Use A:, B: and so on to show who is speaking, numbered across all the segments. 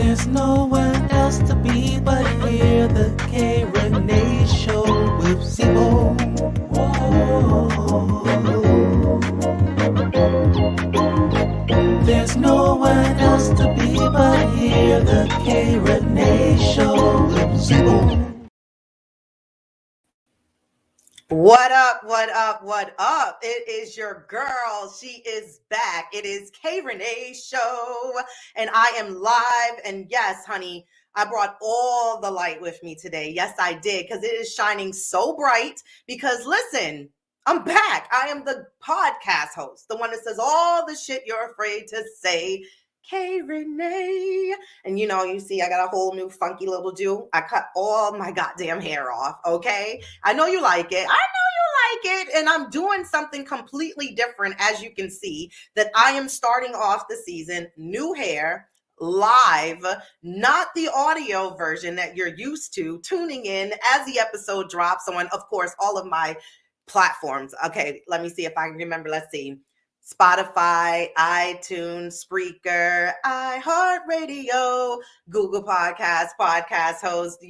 A: There's nowhere else to be but here, the K Rene Show with Zebo. There's nowhere else to be but here, the K Rene Show with Zebo.
B: What up, what up, what up? It is your girl. She is back. It is K Rene Show, and I am live. And yes, honey, I brought all the light with me today. Yes, I did, because it is shining so bright. Because listen, I'm back. I am the podcast host, the one that says all the shit you're afraid to say. K Rene. And you see, I got a whole new funky little do. I cut all my goddamn hair off, okay? I know you like it. And I'm doing something completely different, as you can see, that I am starting off the season, new hair, live, not the audio version that you're used to, tuning in as the episode drops on, of course, all of my platforms. Okay, let me see if I can remember. Let's see. Spotify, iTunes, Spreaker, iHeartRadio, Google Podcasts, Podcast Host,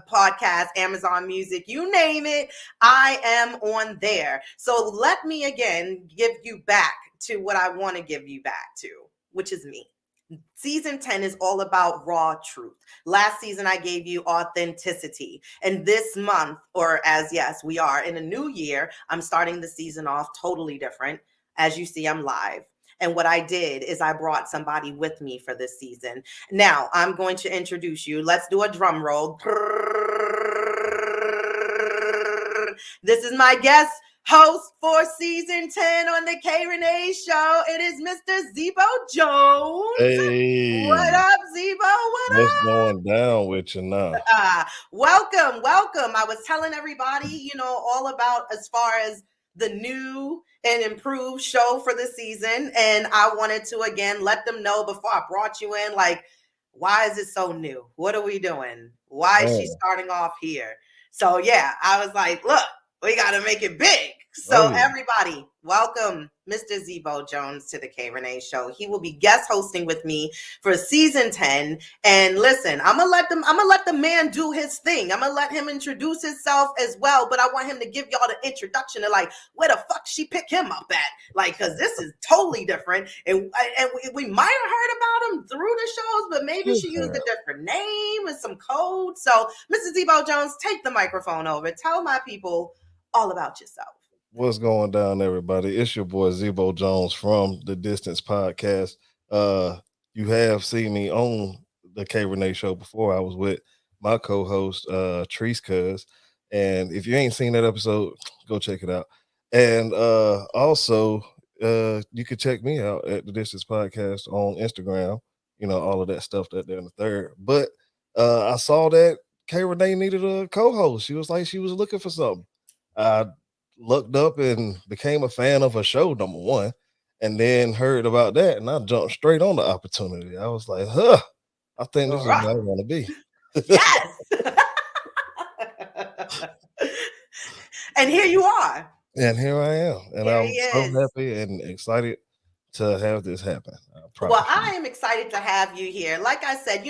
B: Podcast, Amazon Music, you name it, I am on there. So let me again give you back to what I want to give you back to, which is me. Season 10 is all about raw truth. Last season, I gave you authenticity. And this month, we are in a new year, I'm starting the season off totally different. As you see, I'm live. And what I did is I brought somebody with me for this season. Now, I'm going to introduce you. Let's do a drum roll. This is my guest host for season 10 on the K Rene Show. It is Mr. Zebo Jones.
C: Hey.
B: What up, Zebo?
C: What's going down with you now?
B: Welcome. I was telling everybody, all about as far as the new and improved show for the season. And I wanted to, again, let them know before I brought you in, like, why is it so new? What are we doing? Why is she starting off here? So, yeah, I was like, look, we got to make it big. So everybody, welcome Mr. Zebo Jones to the K Rene Show. He will be guest hosting with me for season 10. And listen, I'm gonna let the man do his thing. I'm gonna let him introduce himself as well. But I want him to give y'all the introduction to, like, where the fuck she pick him up at, like, because this is totally different. And we might have heard about him through the shows, but maybe she used a different name and some code. So, Mr. Zebo Jones, take the microphone over. Tell my people all about yourself.
C: What's going down, everybody? It's your boy Zebo Jones from the Distance Podcast. You have seen me on the K Rene Show before. I was with my co-host, Treese Cuz. And if you ain't seen that episode, go check it out. And also, you can check me out at the Distance Podcast on Instagram. All of that stuff that there in the third. But I saw that K Rene needed a co-host. She was like, she was looking for something. I looked up and became a fan of her show, number one, and then heard about that, and I jumped straight on the opportunity. I was like, I think this is what I want to be.
B: Yes. And here you are.
C: And here I am. And I'm so happy and excited to have this happen.
B: Well, I am excited to have you here. Like I said,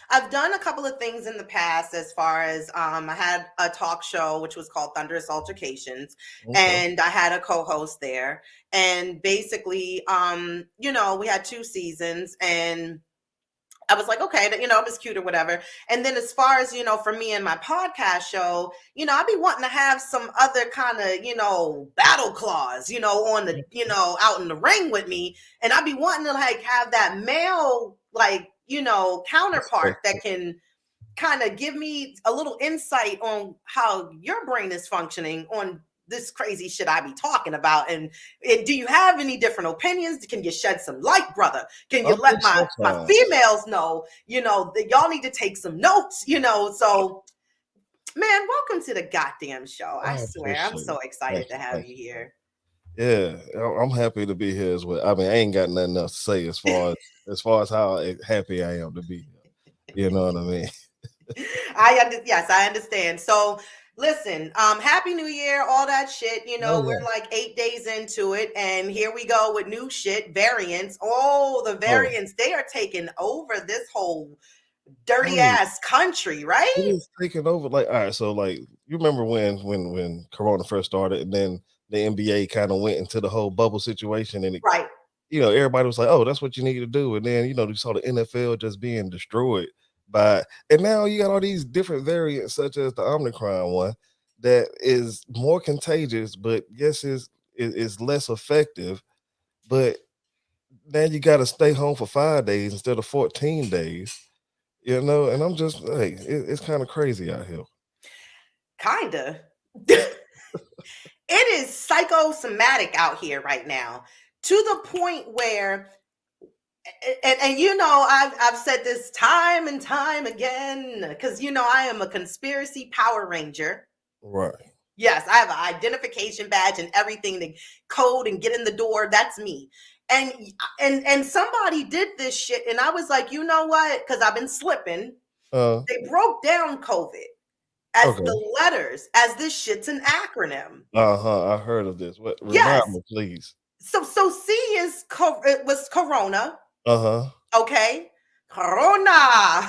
B: I've done a couple of things in the past as far as I had a talk show which was called Thunderous Altercations, and I had a co-host there. And basically, we had 2 seasons, and I was like, okay, it was cute or whatever. And then as far as, for me and my podcast show, I'd be wanting to have some other kind of, battle clause, on the, out in the ring with me. And I'd be wanting to, like, have that male, like, counterpart that can kind of give me a little insight on how your brain is functioning on this crazy shit I be talking about. And do you have any different opinions? Can you shed some light, brother? Can you let my females know, that y'all need to take some notes, so man, welcome to the goddamn show. I swear, I'm so excited to have you here.
C: Yeah, I'm happy to be here as well. I mean, I ain't got nothing else to say as far as how happy I am to be here. You know what I mean?
B: I understand. So Listen, Happy New Year, all that shit. You
C: Oh
B: know,
C: yeah.
B: we're like 8 days into it, and here we go with new shit, variants. Oh, the
C: Oh,
B: variants, they are taking over this whole dirty
C: oh,
B: ass country,
C: it
B: right?
C: is taking over. Like, all right, so like you remember when Corona first started, and then the NBA kind of went into the whole bubble situation, and it,
B: Right.
C: everybody was like, "Oh, that's what you need to do." And then you saw the NFL just being destroyed by, and now you got all these different variants, such as the Omicron one, that is more contagious, but yes, is less effective. But now you got to stay home for 5 days instead of 14 days. And I'm just like, it's kind of crazy out here.
B: Kinda. It is psychosomatic out here right now, to the point where, and I've said this time and time again, because I am a conspiracy Power Ranger.
C: Right.
B: Yes, I have an identification badge and everything to code and get in the door. That's me. And somebody did this shit, and I was like, you know what? Because I've been slipping.
C: Uh,
B: They broke down COVID as
C: okay.
B: the letters, as this shit's an acronym.
C: Uh-huh. I heard of this. What, remind
B: Yes.
C: me, please.
B: So C it was Corona.
C: Uh-huh.
B: Okay, Corona.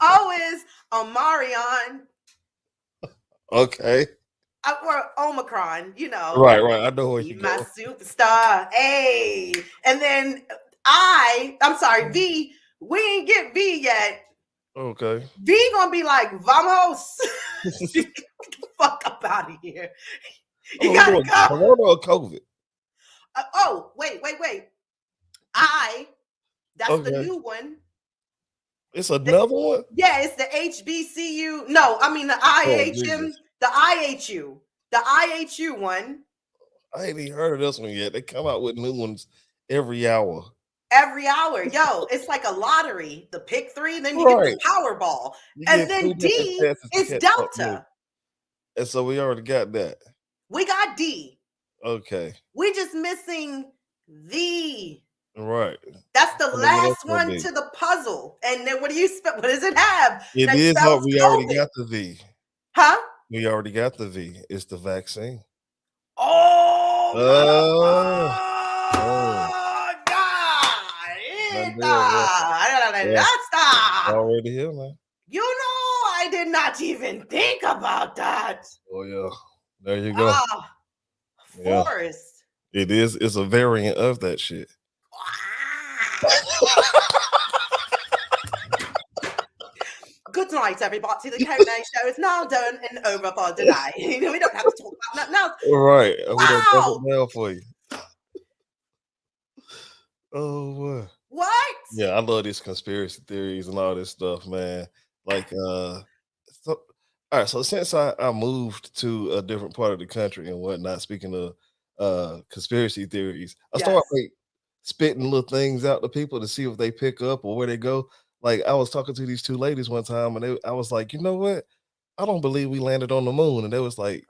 B: O is Omarion,
C: Okay.
B: or Omicron.
C: Right, right. I know where
B: Be
C: you
B: my
C: go.
B: superstar. Hey. And then I'm sorry, V. We ain't get V yet.
C: Okay.
B: V gonna be like, vamos. Fuck up out of here. You
C: Oh, we
B: gotta
C: doing
B: go.
C: Corona or COVID?
B: Oh, wait. That's the
C: Okay.
B: new one.
C: It's another one?
B: Yeah, it's the HBCU. No, I mean the
C: Oh,
B: IHM,
C: Jesus.
B: the IHU one.
C: I ain't even heard of this one yet. They come out with new ones every hour.
B: Every hour, yo, it's like a lottery. The pick three, then you get the
C: Right.
B: Powerball,
C: You
B: and
C: get two
B: then
C: different
B: D
C: chances to
B: is
C: catch something new.
B: Delta.
C: And so we already got that.
B: We got D.
C: Okay.
B: We just missing the.
C: Right.
B: That's the
C: Wonder what else
B: last
C: gonna
B: one
C: be.
B: to the puzzle. And then what do you spell? What does it have
C: It
B: that
C: is hard.
B: spells
C: We already
B: COVID?
C: got the V.
B: Huh?
C: We already got the V. It's the vaccine.
B: Oh,
C: Oh, oh, done deal, bro. Yeah,
B: God.
C: already here, man.
B: I did not even think about that.
C: Oh yeah, there you go.
B: Ah,
C: Yeah,
B: Forest.
C: it is. It's a variant of that shit.
B: Ah. Good night, everybody. The Kona show is now done and over for tonight. We don't have to talk about that now.
C: All right, we done broke
B: Wow.
C: it down for you. Oh, boy.
B: What?
C: Yeah, I love these conspiracy theories and all this stuff, man. Like, so all right, so since I moved to a different part of the country and whatnot, speaking of conspiracy theories, I
B: Yes.
C: start like spitting little things out to people to see if they pick up or where they go. Like I was talking to these two ladies one time, and I was like, you know what? I don't believe we landed on the moon, and they was like,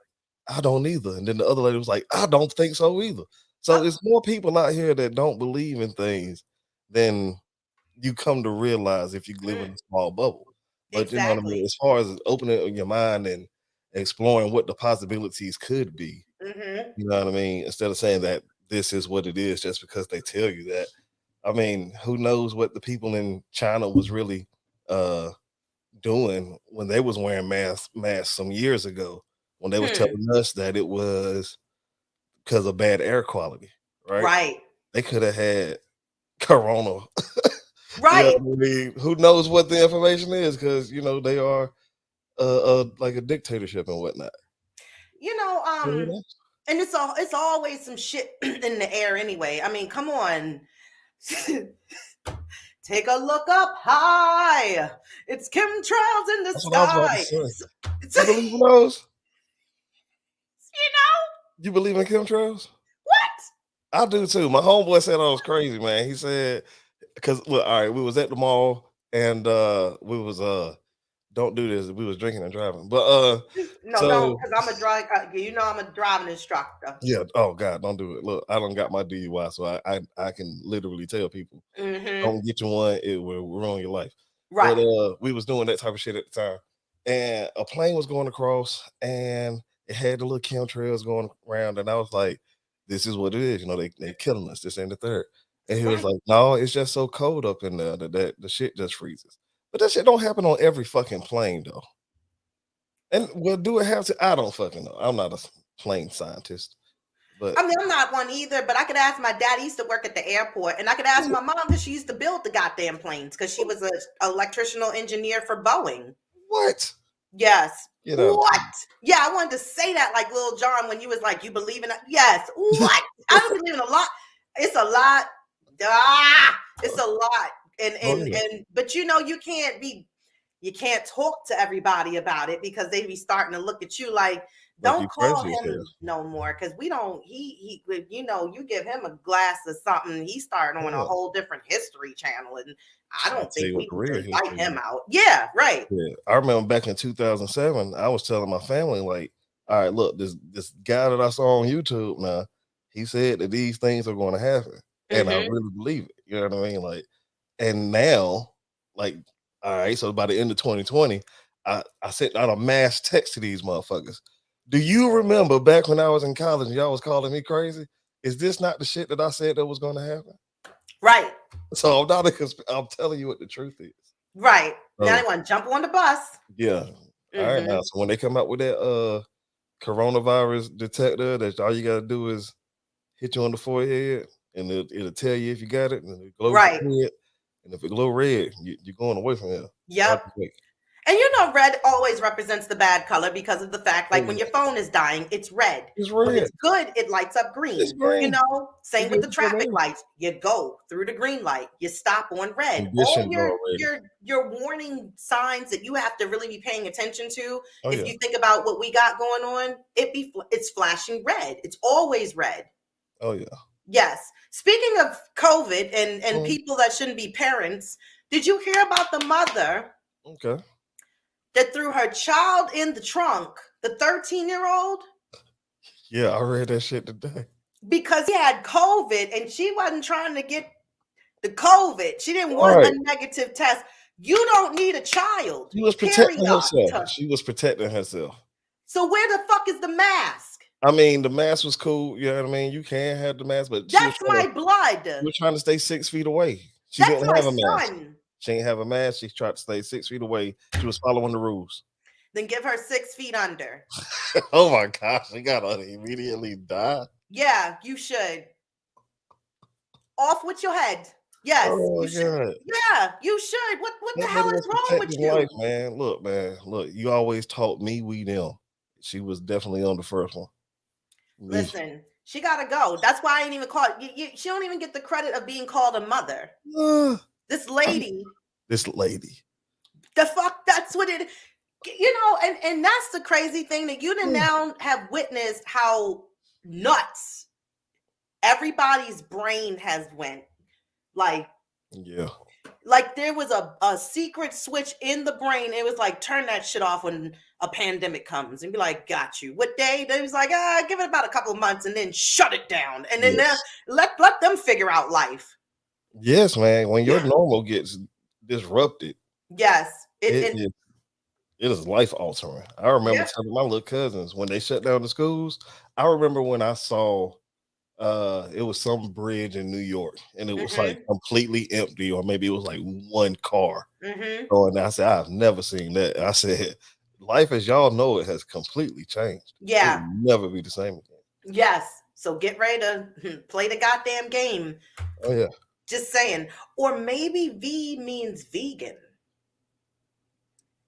C: I don't either. And then the other lady was like, I don't think so either.
B: Uh,
C: So it's more people out here that don't believe in things than you come to realize if you live in
B: mm,
C: a small bubble. But you know what I mean?
B: exactly.
C: As far as opening your mind and exploring what the possibilities could be,
B: Hmm.
C: you know what I mean? Instead of saying that this is what it is just because they tell you that. I mean, who knows what the people in China was really doing when they was wearing masks some years ago when they was
B: Hmm.
C: telling us that it was because of bad air quality, right?
B: Right.
C: They could have had corona. You know
B: Right.
C: what I mean? Who knows what the information is? Because they are like a dictatorship and whatnot.
B: You know,
C: So who
B: um,
C: knows?
B: and it's always some shit in the air anyway. I mean, come on. Take a look up high. It's chemtrails in the
C: That's what I was about to
B: sky.
C: say.
B: So,
C: You believe in those?
B: you know
C: You believe in chemtrails?
B: what?
C: I do too. My homeboy said I was crazy, man. He said because look, all right, we was at the mall and we was don't do this. We was drinking and driving. But
B: No, don't,
C: so
B: because I'm a drive. I'm a driving instructor.
C: yeah, oh God, don't do it. Look, I don't got my DUI, so I can literally tell people
B: Hmm.
C: don't get you one, it will ruin your life. But
B: Right.
C: we was doing that type of shit at the time. and a plane was going across, and it had the little chemtrails going around, and I was like, "This is what it is, they killing us. This ain't the third." And he was
B: Right.
C: like, "No, it's just so cold up in there that the shit just freezes." But that shit don't happen on every fucking plane though. And well, do it have to? I don't fucking know. I'm not a plane scientist, but
B: I mean, I'm not one either, but I could ask my dad. He used to work at the airport, and I could ask my mom because she used to build the goddamn planes because she was a electrical engineer for Boeing.
C: what?
B: Yes.
C: Get out.
B: What? Yeah, I wanted to say that like Lil Jon when you was like, you believe in it? Yes. What? I don't believe in a lot. It's a lot. It's a lot. And
C: Oh
B: and
C: yeah.
B: and but you can't talk to everybody about it because they be starting to look at you like,
C: Like
B: don't
C: you
B: call
C: crazy as hell.
B: him no more because we don't. You give him a glass of something, he's starting on a
C: Yeah.
B: whole different history channel, and I
C: I'll
B: don't
C: tell
B: think
C: you what
B: we
C: the
B: need to
C: real
B: invite
C: history
B: him
C: is.
B: out. Yeah, right.
C: Yeah, I remember back in 2007, I was telling my family, like, all right, look, this guy that I saw on YouTube now, he said that these things are going to happen. And I
B: Mm-hmm.
C: really believe it. You know what I mean? Like, and now, like, all right, so by the end of 2020, I sent out a mass text to these motherfuckers. Do you remember back when I was in college and y'all was calling me crazy? Is this not the shit that I said that was going to happen?
B: Right.
C: So I'm not I'm telling you what the truth is.
B: Right. Now
C: So
B: they want to jump on the bus.
C: yeah. All right,
B: Mm-hmm.
C: now, so when they come out with that coronavirus detector, that all you gotta do is hit you on the forehead, and it'll tell you if you got it, and it glow
B: Right.
C: red, and if it glow red, you're going away from here. Watch
B: Yep.
C: your back.
B: And red always represents the bad color because of the fact,
C: Oh
B: like when
C: yeah,
B: your phone is dying, it's red.
C: it's
B: When
C: red.
B: it's good, it lights up
C: It's
B: green.
C: green.
B: Same
C: It's
B: with
C: good
B: the
C: for
B: traffic
C: me.
B: lights. You go through the green light, you stop on red. All
C: Conditioned
B: your
C: already.
B: your your warning signs that you have to really be paying attention to.
C: Oh
B: If
C: yeah.
B: you think about what we got going on, it's flashing red. It's always red.
C: Oh yeah.
B: Yes. Speaking of COVID and
C: Mm,
B: people that shouldn't be parents, did you hear about the mother
C: okay.
B: that threw her child in the trunk, the 13-year-old,
C: Yeah, I read that shit today.
B: because he had COVID and she wasn't trying to get the COVID? She didn't
C: All
B: want a
C: right.
B: negative test. You don't need a child,
C: She was
B: period.
C: protecting herself. She was protecting herself.
B: So where the fuck is the mask?
C: I mean, the mask was cool. You know what I mean? You can have the mask, but
B: That's my
C: she
B: blood.
C: was trying to stay 6 feet away. She
B: That's
C: didn't
B: my
C: have a mask.
B: son.
C: She ain't have a mask. She tried to stay 6 feet away. She was following the rules.
B: Then give her 6 feet under.
C: Oh my gosh, she gotta immediately die.
B: Yeah, you should. Off with your head. Yes,
C: Oh
B: you
C: my
B: should.
C: god.
B: Yeah, you should. What the
C: That
B: hell
C: lady
B: is
C: was
B: wrong with
C: protecting
B: you?
C: life, man. Look, you always taught me we them. She was definitely on the first one. Me.
B: Listen, she gotta go. That's why I ain't even called. She don't even get the credit of being called a mother.
C: Uh,
B: This
C: I'm-
B: lady,
C: this lady.
B: the fuck. That's what it. And that's the crazy thing that you done now have witnessed how nuts everybody's brain has went.
C: Yeah.
B: Like there was a secret switch in the brain. It was like, turn that shit off when a pandemic comes, and be like, got you. What day? They was like, give it about a couple of months and then shut it down. And then
C: Yes.
B: let them figure out life.
C: Yes, man. When your normal gets disrupted,
B: Yes.
C: it is it is life altering. I remember
B: Yeah.
C: telling my little cousins when they shut down the schools. I remember when I saw it was some bridge in New York and it was like
B: Mm-hmm.
C: completely empty, or maybe it was like one car.
B: Mm-hmm.
C: So and I said, I've never seen that. I said, life as y'all know it has completely changed. It
B: Yeah.
C: will never be the same again.
B: Yes. So get ready to play the goddamn game.
C: Oh yeah.
B: Just saying. Or maybe V means vegan.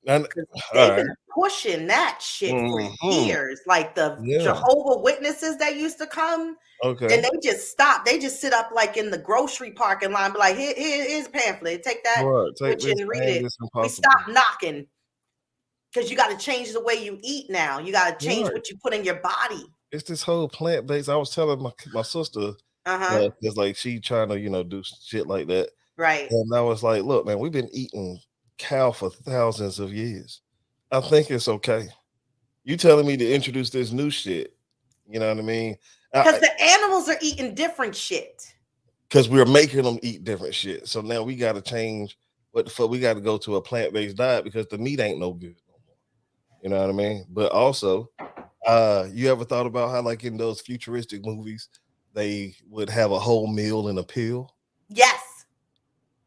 C: And all
B: They've
C: right.
B: been pushing that shit for
C: Mhm.
B: years. Like the
C: Yeah.
B: Jehovah Witnesses that used to come,
C: Okay.
B: and they just stop. They just sit up like in the grocery parking line, be like, here's a pamphlet. Take that
C: All right. Take
B: bitch
C: this
B: and read
C: and
B: it.
C: this
B: We
C: impossible.
B: stop knocking because you got to change the way you eat now. You got to change
C: Right.
B: what you put in your body.
C: It's this whole plant based. I was telling my sister,
B: Uh-huh.
C: it's like she trying to do shit like that,
B: Right.
C: and I was like, look, man, we've been eating cow for thousands of years. I think it's okay. You telling me to introduce this new shit? You know what I mean?
B: Because the animals are eating different shit.
C: Because we're making them eat different shit. So now we got to change what the fuck. We got to go to a plant based diet because the meat ain't no good no more. You know what I mean? But also, you ever thought about how, like in those futuristic movies, they would have a whole meal in a pill?
B: Yes.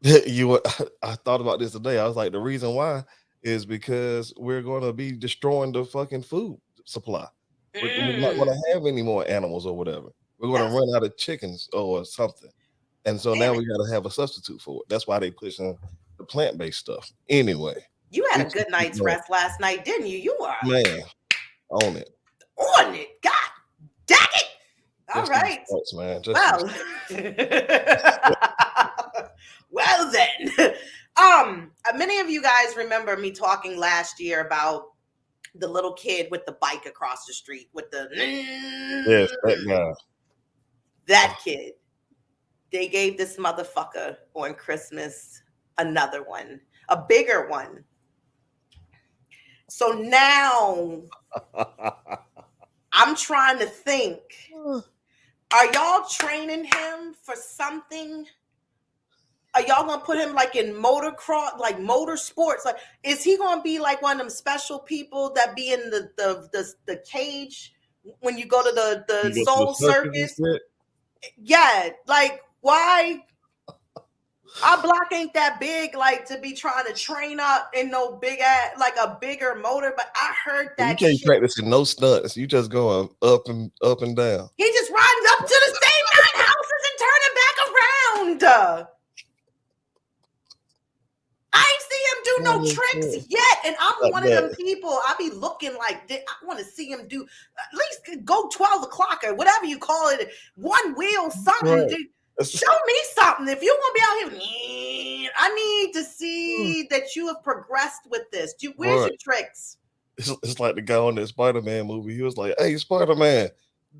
C: I thought about this today. I was like, the reason why is because we're going to be destroying the fucking food supply. We're not going
B: Mm,
C: to have any more animals or whatever. We're going to
B: that's
C: run out of chickens or something. And so now
B: damn it.
C: we got to have a substitute for it. That's why they pushing the plant based stuff. Anyway,
B: You
C: we
B: had a
C: keep
B: good night's
C: going.
B: rest last night, didn't you? You were
C: Man, on it.
B: on it. God dang it. All
C: Just these
B: right.
C: thoughts, man. Just these.
B: Well, well then. Many of you guys remember me talking last year about the little kid with the bike across the street with the
C: Yes, that guy.
B: that kid. They gave this motherfucker on Christmas another one, a bigger one. So now I'm trying to think. Are y'all training him for something? Are y'all gonna put him like in motocross, like motorsports? Like, is he gonna be like one of them special people that be in the cage when you go to the
C: You go to the
B: Soul
C: circus and
B: Circus?
C: shit?
B: Yeah, like why? Our block ain't that big, like to be trying to train up in no big ass, like a bigger motor. But I heard
C: You
B: that
C: can't
B: shit.
C: practice in no stunts. You just going up and down.
B: He just riding up to the same 9 houses and turning back around. I ain't see him do no tricks yet, and I'm
C: Like
B: one of them
C: that.
B: people. I be looking like I want to see him do at least go 12 o'clock or whatever you call it, one wheel something.
C: Right.
B: Show me something. If you want to be out here, I need to see that you have progressed with this. Where's
C: Right.
B: your tricks?
C: It's like the guy on that Spider-Man movie. He was like, "Hey, Spider-Man,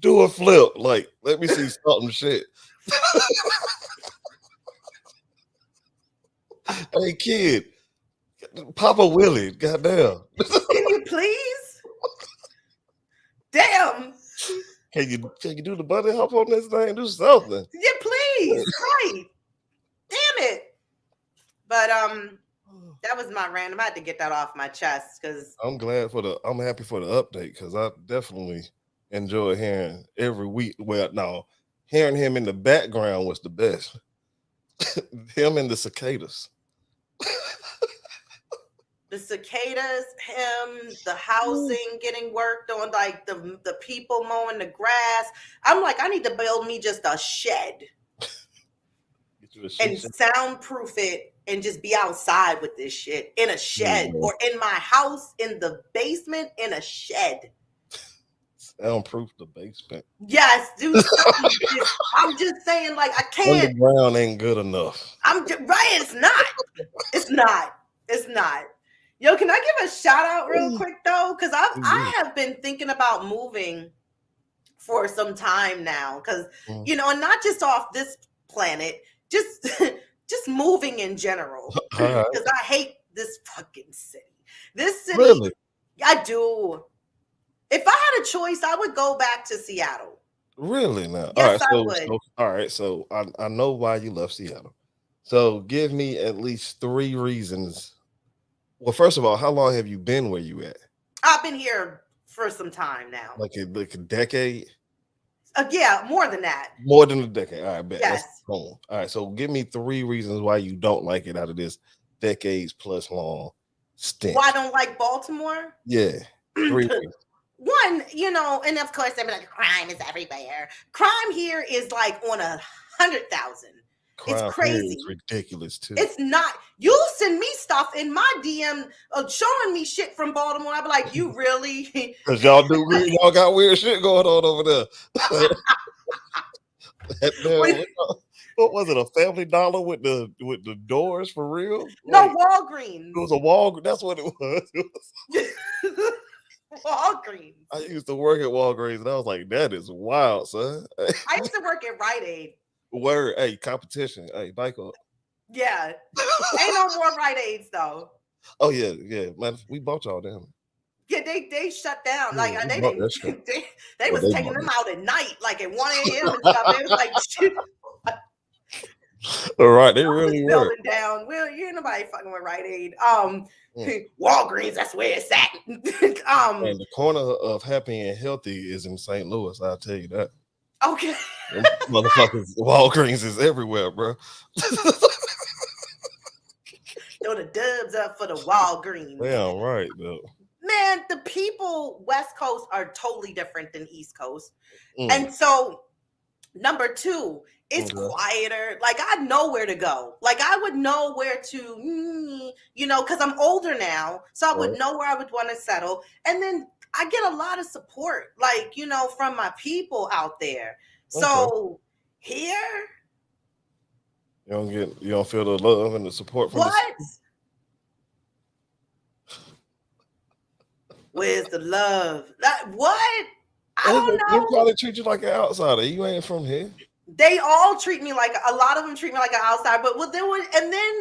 C: do a flip. Like, let me see something shit." Hey, kid, Papa Willie, goddamn.
B: Can you please? Damn.
C: Can you do the bunny hop on this thing? Do something.
B: Yeah, please. Right. Damn it. But that was my random. I had to get that off my chest because
C: I'm happy for the update because I definitely enjoy hearing every week. Well, no, hearing him in the background was the best. Him and the cicadas.
B: the cicadas, him, the housing getting worked on, like the people mowing the grass. I'm like, I need to build me just a shed and soundproof it and just be outside with this shit in a shed or in my house in the basement in a shed.
C: Soundproof the basement.
B: Yes, do something. I'm just saying, like, I can't.
C: Underground ain't good enough.
B: Right. It's not. It's not. It's not. Yo, can I give a shout out real quick though? Because I have been thinking about moving for some time now. Because and not just off this planet, just moving in general. Because I hate this fucking city. This city,
C: really?
B: I do. If I had a choice, I would go back to Seattle.
C: Really now?
B: Yes, I would.
C: All right, so I know why you left Seattle. So give me at least 3 reasons. Well, first of all, how long have you been where you at?
B: I've been here for some time now.
C: Like a decade?
B: Yeah, more than that.
C: More than a decade. All right, bet.
B: Yes.
C: All right, so give me 3 reasons why you don't like it out of this decades plus long stint.
B: Why I don't like Baltimore?
C: Yeah. 3 reasons.
B: One, and of course, they're like, crime is everywhere. Crime here is like on 100,000. It's crazy.
C: It's ridiculous too.
B: It's not. You send me stuff in my DM showing me shit from Baltimore. I be like, you really?
C: Because y'all got weird shit going on over there. What was it? A Family Dollar with the doors for real?
B: No, Walgreens.
C: It was a Walgreens. That's what it was.
B: Walgreens.
C: I used to work at Walgreens, and I was like, "That is wild, son."
B: I used to work at Rite Aid.
C: Word, hey, competition, hey, bike up.
B: Yeah, ain't no more Rite Aids though.
C: Oh yeah, man, we bought y'all down.
B: Yeah, they shut down. Like they was taking them out at night, like at 1 a.m. and stuff. It was like,
C: All right, they
B: I was
C: really were.
B: building down. Well, you ain't nobody fucking with Rite Aid.
C: Mm.
B: Walgreens, that's where it's at.
C: And the corner of Happy and Healthy is in St. Louis. I'll tell you that.
B: Okay.
C: Them motherfuckers, Walgreens is everywhere, bro.
B: Throw the dubs up for the Walgreens.
C: Damn right, though.
B: Man, the people West Coast are totally different than East Coast.
C: Mm.
B: And so, number two, it's
C: Okay.
B: quieter. Like, I know where to go. Like, I would know where to, because I'm older now. So I would
C: Right.
B: know where I would want to settle. And then I get a lot of support, like, from my people out there. So here,
C: You don't feel the love and the support from
B: what? Where's the love? What? I don't
C: They
B: know.
C: probably treat you like an outsider. You ain't from here.
B: They all treat me like, a lot of them treat me like an outsider. But then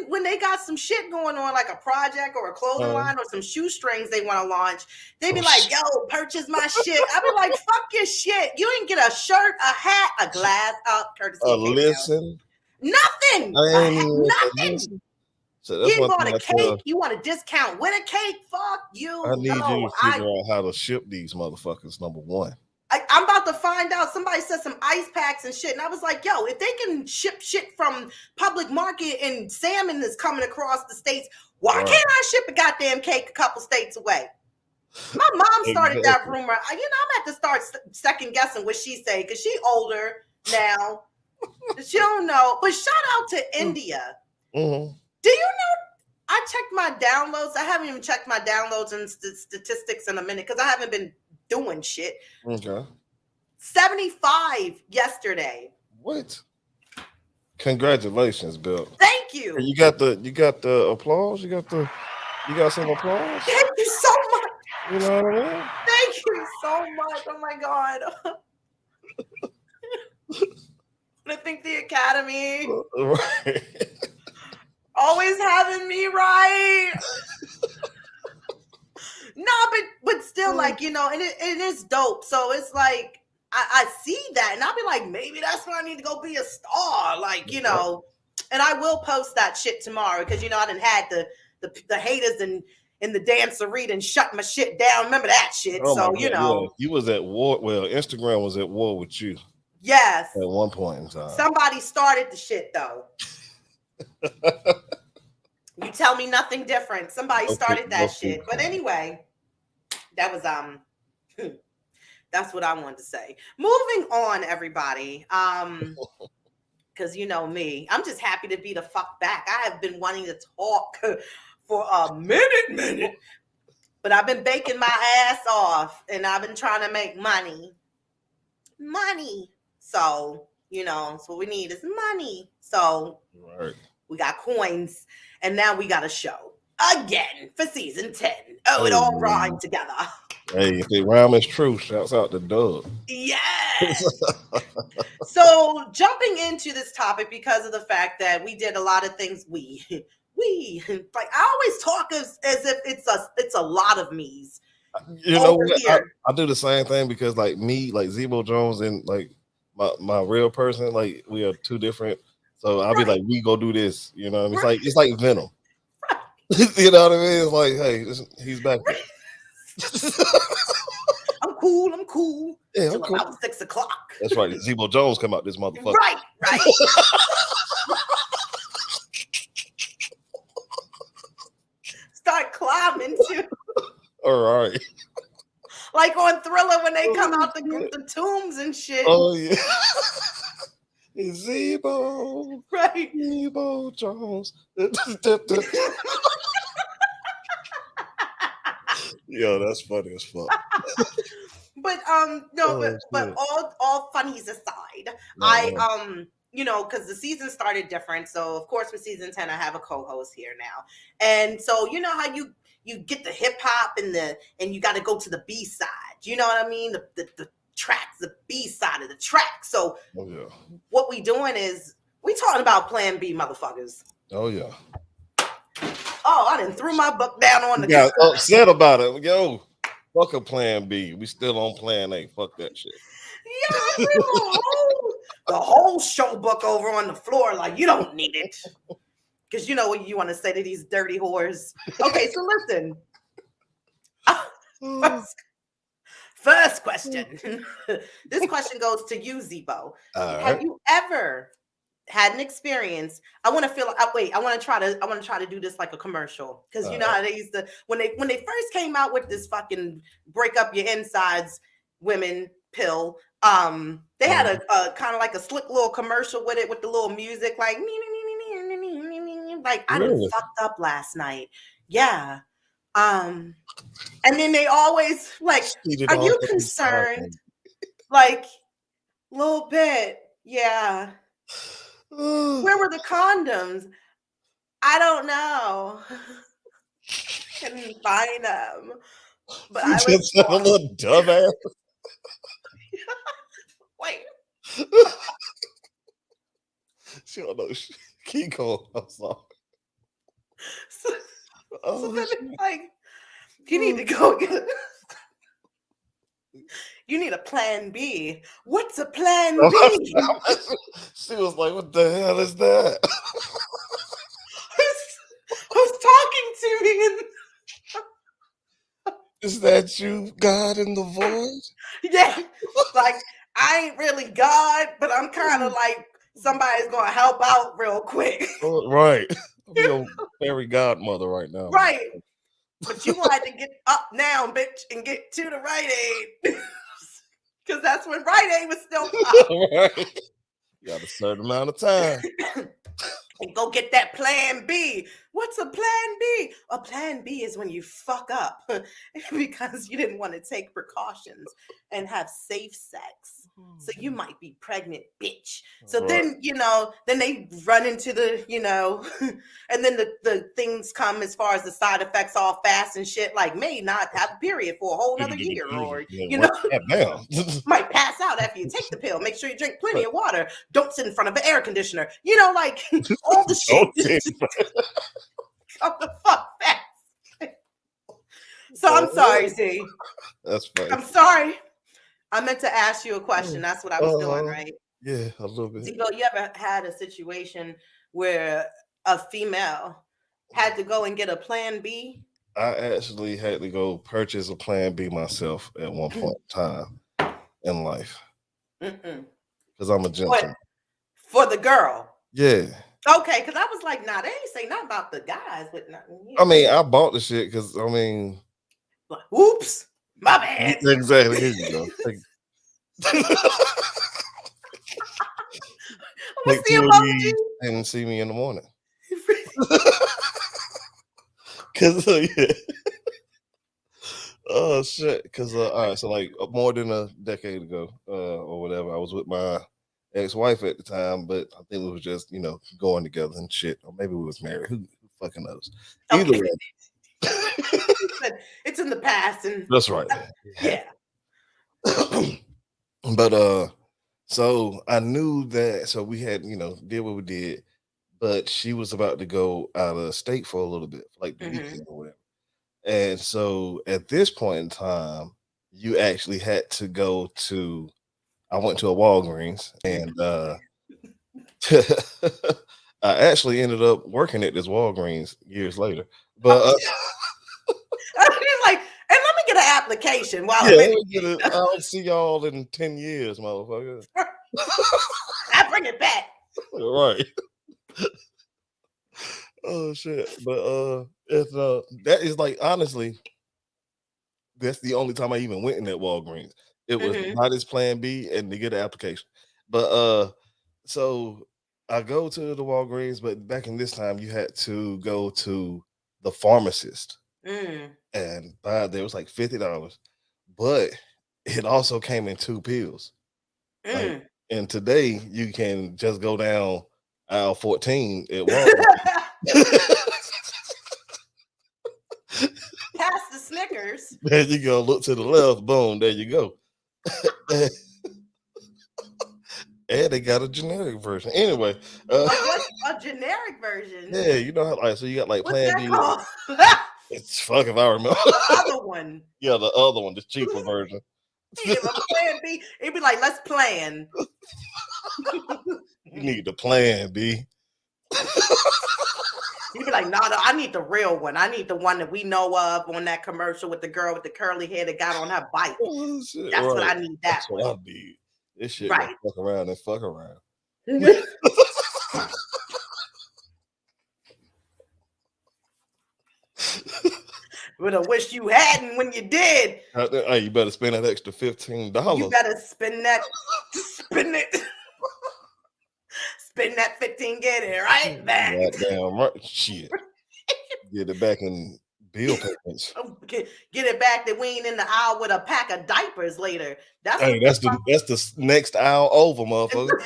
B: when they got some shit going on, like a project or a clothing line or some shoestrings they want to launch, they be like, yo, purchase my shit. I be like, fuck your shit. You didn't get a shirt, a hat, a glass up, courtesy of
C: Listen.
B: nothing. Nothing.
C: So that's
B: You
C: one
B: bought
C: thing
B: a
C: I tell.
B: cake. You want a discount with a cake? Fuck you.
C: I need
B: No,
C: you to figure out how to ship these motherfuckers. Number one.
B: I'm about to find out. Somebody said some ice packs and shit. And I was like, yo, if they can ship shit from Public Market and salmon is coming across the states, why can't I ship a goddamn cake a couple states away? My mom started that rumor. I'm at to start second guessing what she say because she older now. She don't know. But shout out to India.
C: Mm-hmm.
B: Do you know? I checked my downloads. I haven't even checked my downloads and statistics in a minute because I haven't been doing shit.
C: Okay.
B: 75 yesterday.
C: What? Congratulations, Bill.
B: Thank you.
C: You got the applause. You got some applause.
B: Thank you so much.
C: You know what I mean?
B: Thank you so much. Oh my god. I think the Academy always having me right. No, but still, like, and it is dope. So it's like I see that, and I'll be like, maybe that's why I need to go be a star, like, and I will post that shit tomorrow because I done had the haters in the dance arena and shut my shit down. Remember that shit?
C: Oh
B: so
C: yeah. You was at war. Well, Instagram was at war with you.
B: Yes.
C: At one point in time.
B: Somebody started the shit though. You tell me nothing different. Somebody started that shit. But anyway, that was that's what I wanted to say. Moving on, everybody. Because you know me. I'm just happy to be the fuck back. I have been wanting to talk for a minute. But I've been baking my ass off and I've been trying to make money. So, so what we need is money. So we got coins and now we got a show again for season 10. Oh, it all rhymed together.
C: Hey, if it rhyme is true, shouts out to Doug.
B: Yes. So jumping into this topic because of the fact that we did a lot of things we like I always talk as if it's a lot of me's.
C: You know what? I do the same thing because like me, like Zebo Jones and like my real person, like we are two different. So I'll be like, we go do this, It's like Venom. You know what I mean? It's like, hey, he's back there.
B: I'm cool.
C: Yeah,
B: I'm cool. About 6 o'clock.
C: That's right. Zebo Jones come out this motherfucker.
B: Right. Start climbing too.
C: All right.
B: Like on Thriller when they come out the tombs and shit.
C: Oh yeah. Zebo.
B: Right.
C: Zebo Jones. Yo, that's funny as fuck.
B: But but all funnies aside, because the season started different. So of course with season 10, I have a co-host here now. And so you know how you get the hip hop and you got to go to the B side. You know what I mean? The tracks, the B side of the track. So what we doing is we talking about Plan B, motherfuckers.
C: Oh yeah.
B: Oh, I didn't threw my book down on the.
C: Got upset about it. Yo, fuck a Plan B. We still on Plan A. Fuck that shit.
B: Yeah, the whole whole show book over on the floor, like, you don't need it. Because you know what you want to say to these dirty whores. Okay, so listen. First question. This question goes to you, Zebo. Have you ever had an experience? I want to feel. Wait. I want to try to do this like a commercial, because you know how they used to when they first came out with this fucking break up your insides women pill. They had a kind of like a slick little commercial with it, with the little music, like I done fucked up last night. Yeah. And then they always like, are you concerned? Like, a little bit. Yeah. Where were the condoms? I don't know. Couldn't find them. But I was
C: just a little dumbass.
B: Wait.
C: She don't know. Keep going. I'm sorry.
B: So then it's like, you need to go get you need a plan B. What's a plan B?
C: She was like, what the hell is that?
B: Who's talking to me?
C: Is that you, God in the voice?
B: Yeah. Like, I ain't really God, but I'm kind of like, somebody's going to help out real quick.
C: Right. I'm your fairy godmother right now.
B: Right. But you wanted to get up now, bitch, and get to the Rite Aid. Because that's when Rite Aid was still popping.
C: Right. You got a certain amount of time.
B: And go get that plan B. What's a plan B? A plan B is when you fuck up because you didn't want to take precautions and have safe sex. So you might be pregnant, bitch. So then, then they run into the, and then the things come as far as the side effects all fast and shit, like may not have a period for a whole another year, or, might pass out after you take the pill. Make sure you drink plenty of water. Don't sit in front of an air conditioner. Like all the shit. Come the fuck fast. So I'm sorry, Z.
C: That's funny.
B: I'm sorry. I meant to ask you a question. That's what I was doing, right?
C: Yeah, a little bit.
B: Zebo, you ever had a situation where a female had to go and get a plan B?
C: I actually had to go purchase a plan B myself at one point in time in life. Because I'm a gentleman.
B: For the girl?
C: Yeah.
B: Okay, because I was like, nah, they ain't say nothing about the guys with nothing. Yeah.
C: I mean, I bought the shit because, I mean.
B: Oops, my bad.
C: Exactly. Here you go.
B: What's the emoji?
C: And see me in the morning. Cause yeah. Oh shit. Cause all right, so like more than a decade ago, or whatever, I was with my ex-wife at the time, but I think we was just, going together and shit. Or maybe we was married. Who fucking knows? Either way.
B: It's in the past, and
C: that's right.
B: Yeah.
C: But so I knew that, so we had, did what we did, but she was about to go out of state for a little bit, like the weekend or whatever. And so at this point in time, you actually had to go to, I went to a Walgreens, and I actually ended up working at this Walgreens years later. But
B: like, and let me get an application while
C: I'll see y'all in 10 years, motherfucker.
B: I bring it back.
C: Right. Oh shit. But it's that is like, honestly, that's the only time I even went in that Walgreens. It was not his plan B and to get an application. But so I go to the Walgreens, but back in this time you had to go to the pharmacist and buy, there was like $50, but it also came in 2 pills. Like, and today you can just go down aisle 14 at Walgreens.
B: Past the Snickers.
C: There you go. Look to the left. Boom. There you go. And they got a generic version. Anyway,
B: what's a generic version?
C: Yeah, you know how, like, so you got like
B: What's
C: Plan
B: that
C: B.
B: called?
C: It's fuck if I remember.
B: The other one.
C: Yeah, the other one, the cheaper version.
B: Yeah, Plan B. It'd be like, let's plan.
C: need the plan, B.
B: You'd be like, no, I need the real one. I need the one that we know of on that commercial with the girl with the curly hair that got on her bike.
C: Oh, shit,
B: That's what
C: right.
B: I need.
C: That's
B: That
C: what
B: one.
C: I need. This shit
B: Right.
C: gonna fuck around and fuck around.
B: But I wish you hadn't when you did.
C: Hey, you better spend that extra $15.
B: You better spend that. Spend it. Spend that 15, get it right back.
C: Goddamn right. Shit. Get it back in bill payments.
B: Get it back that we ain't in the aisle with a pack of diapers later. That's
C: Hey, that's the next aisle over, motherfucker.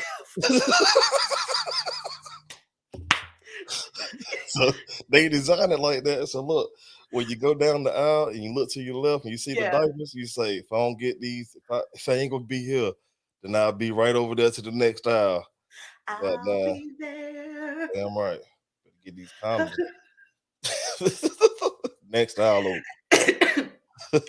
C: So they design it like that. So look, when you go down the aisle and you look to your left and you see the diapers, you say, if I don't get these, if I ain't gonna be here, then I'll be right over there to the next aisle.
B: I'll be there.
C: Damn right. Get these condoms. Next aisle over.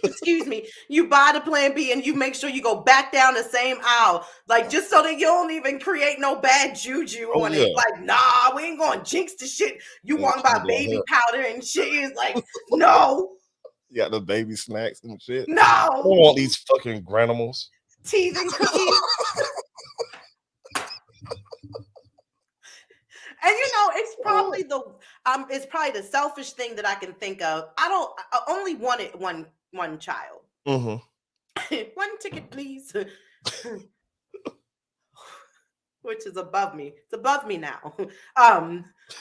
B: Excuse me, you buy the plan B and you make sure you go back down the same aisle, like just so that you don't even create no bad juju on it. Like, nah, we ain't gonna jinx the shit. You want to buy baby powder and shit. It's like, no.
C: You got the baby snacks and shit.
B: No.
C: I don't want these fucking granimals.
B: Teething cookies. And it's probably it's probably the selfish thing that I can think of. I only wanted one child.
C: Mm-hmm.
B: One ticket, please. Which is above me. It's above me now.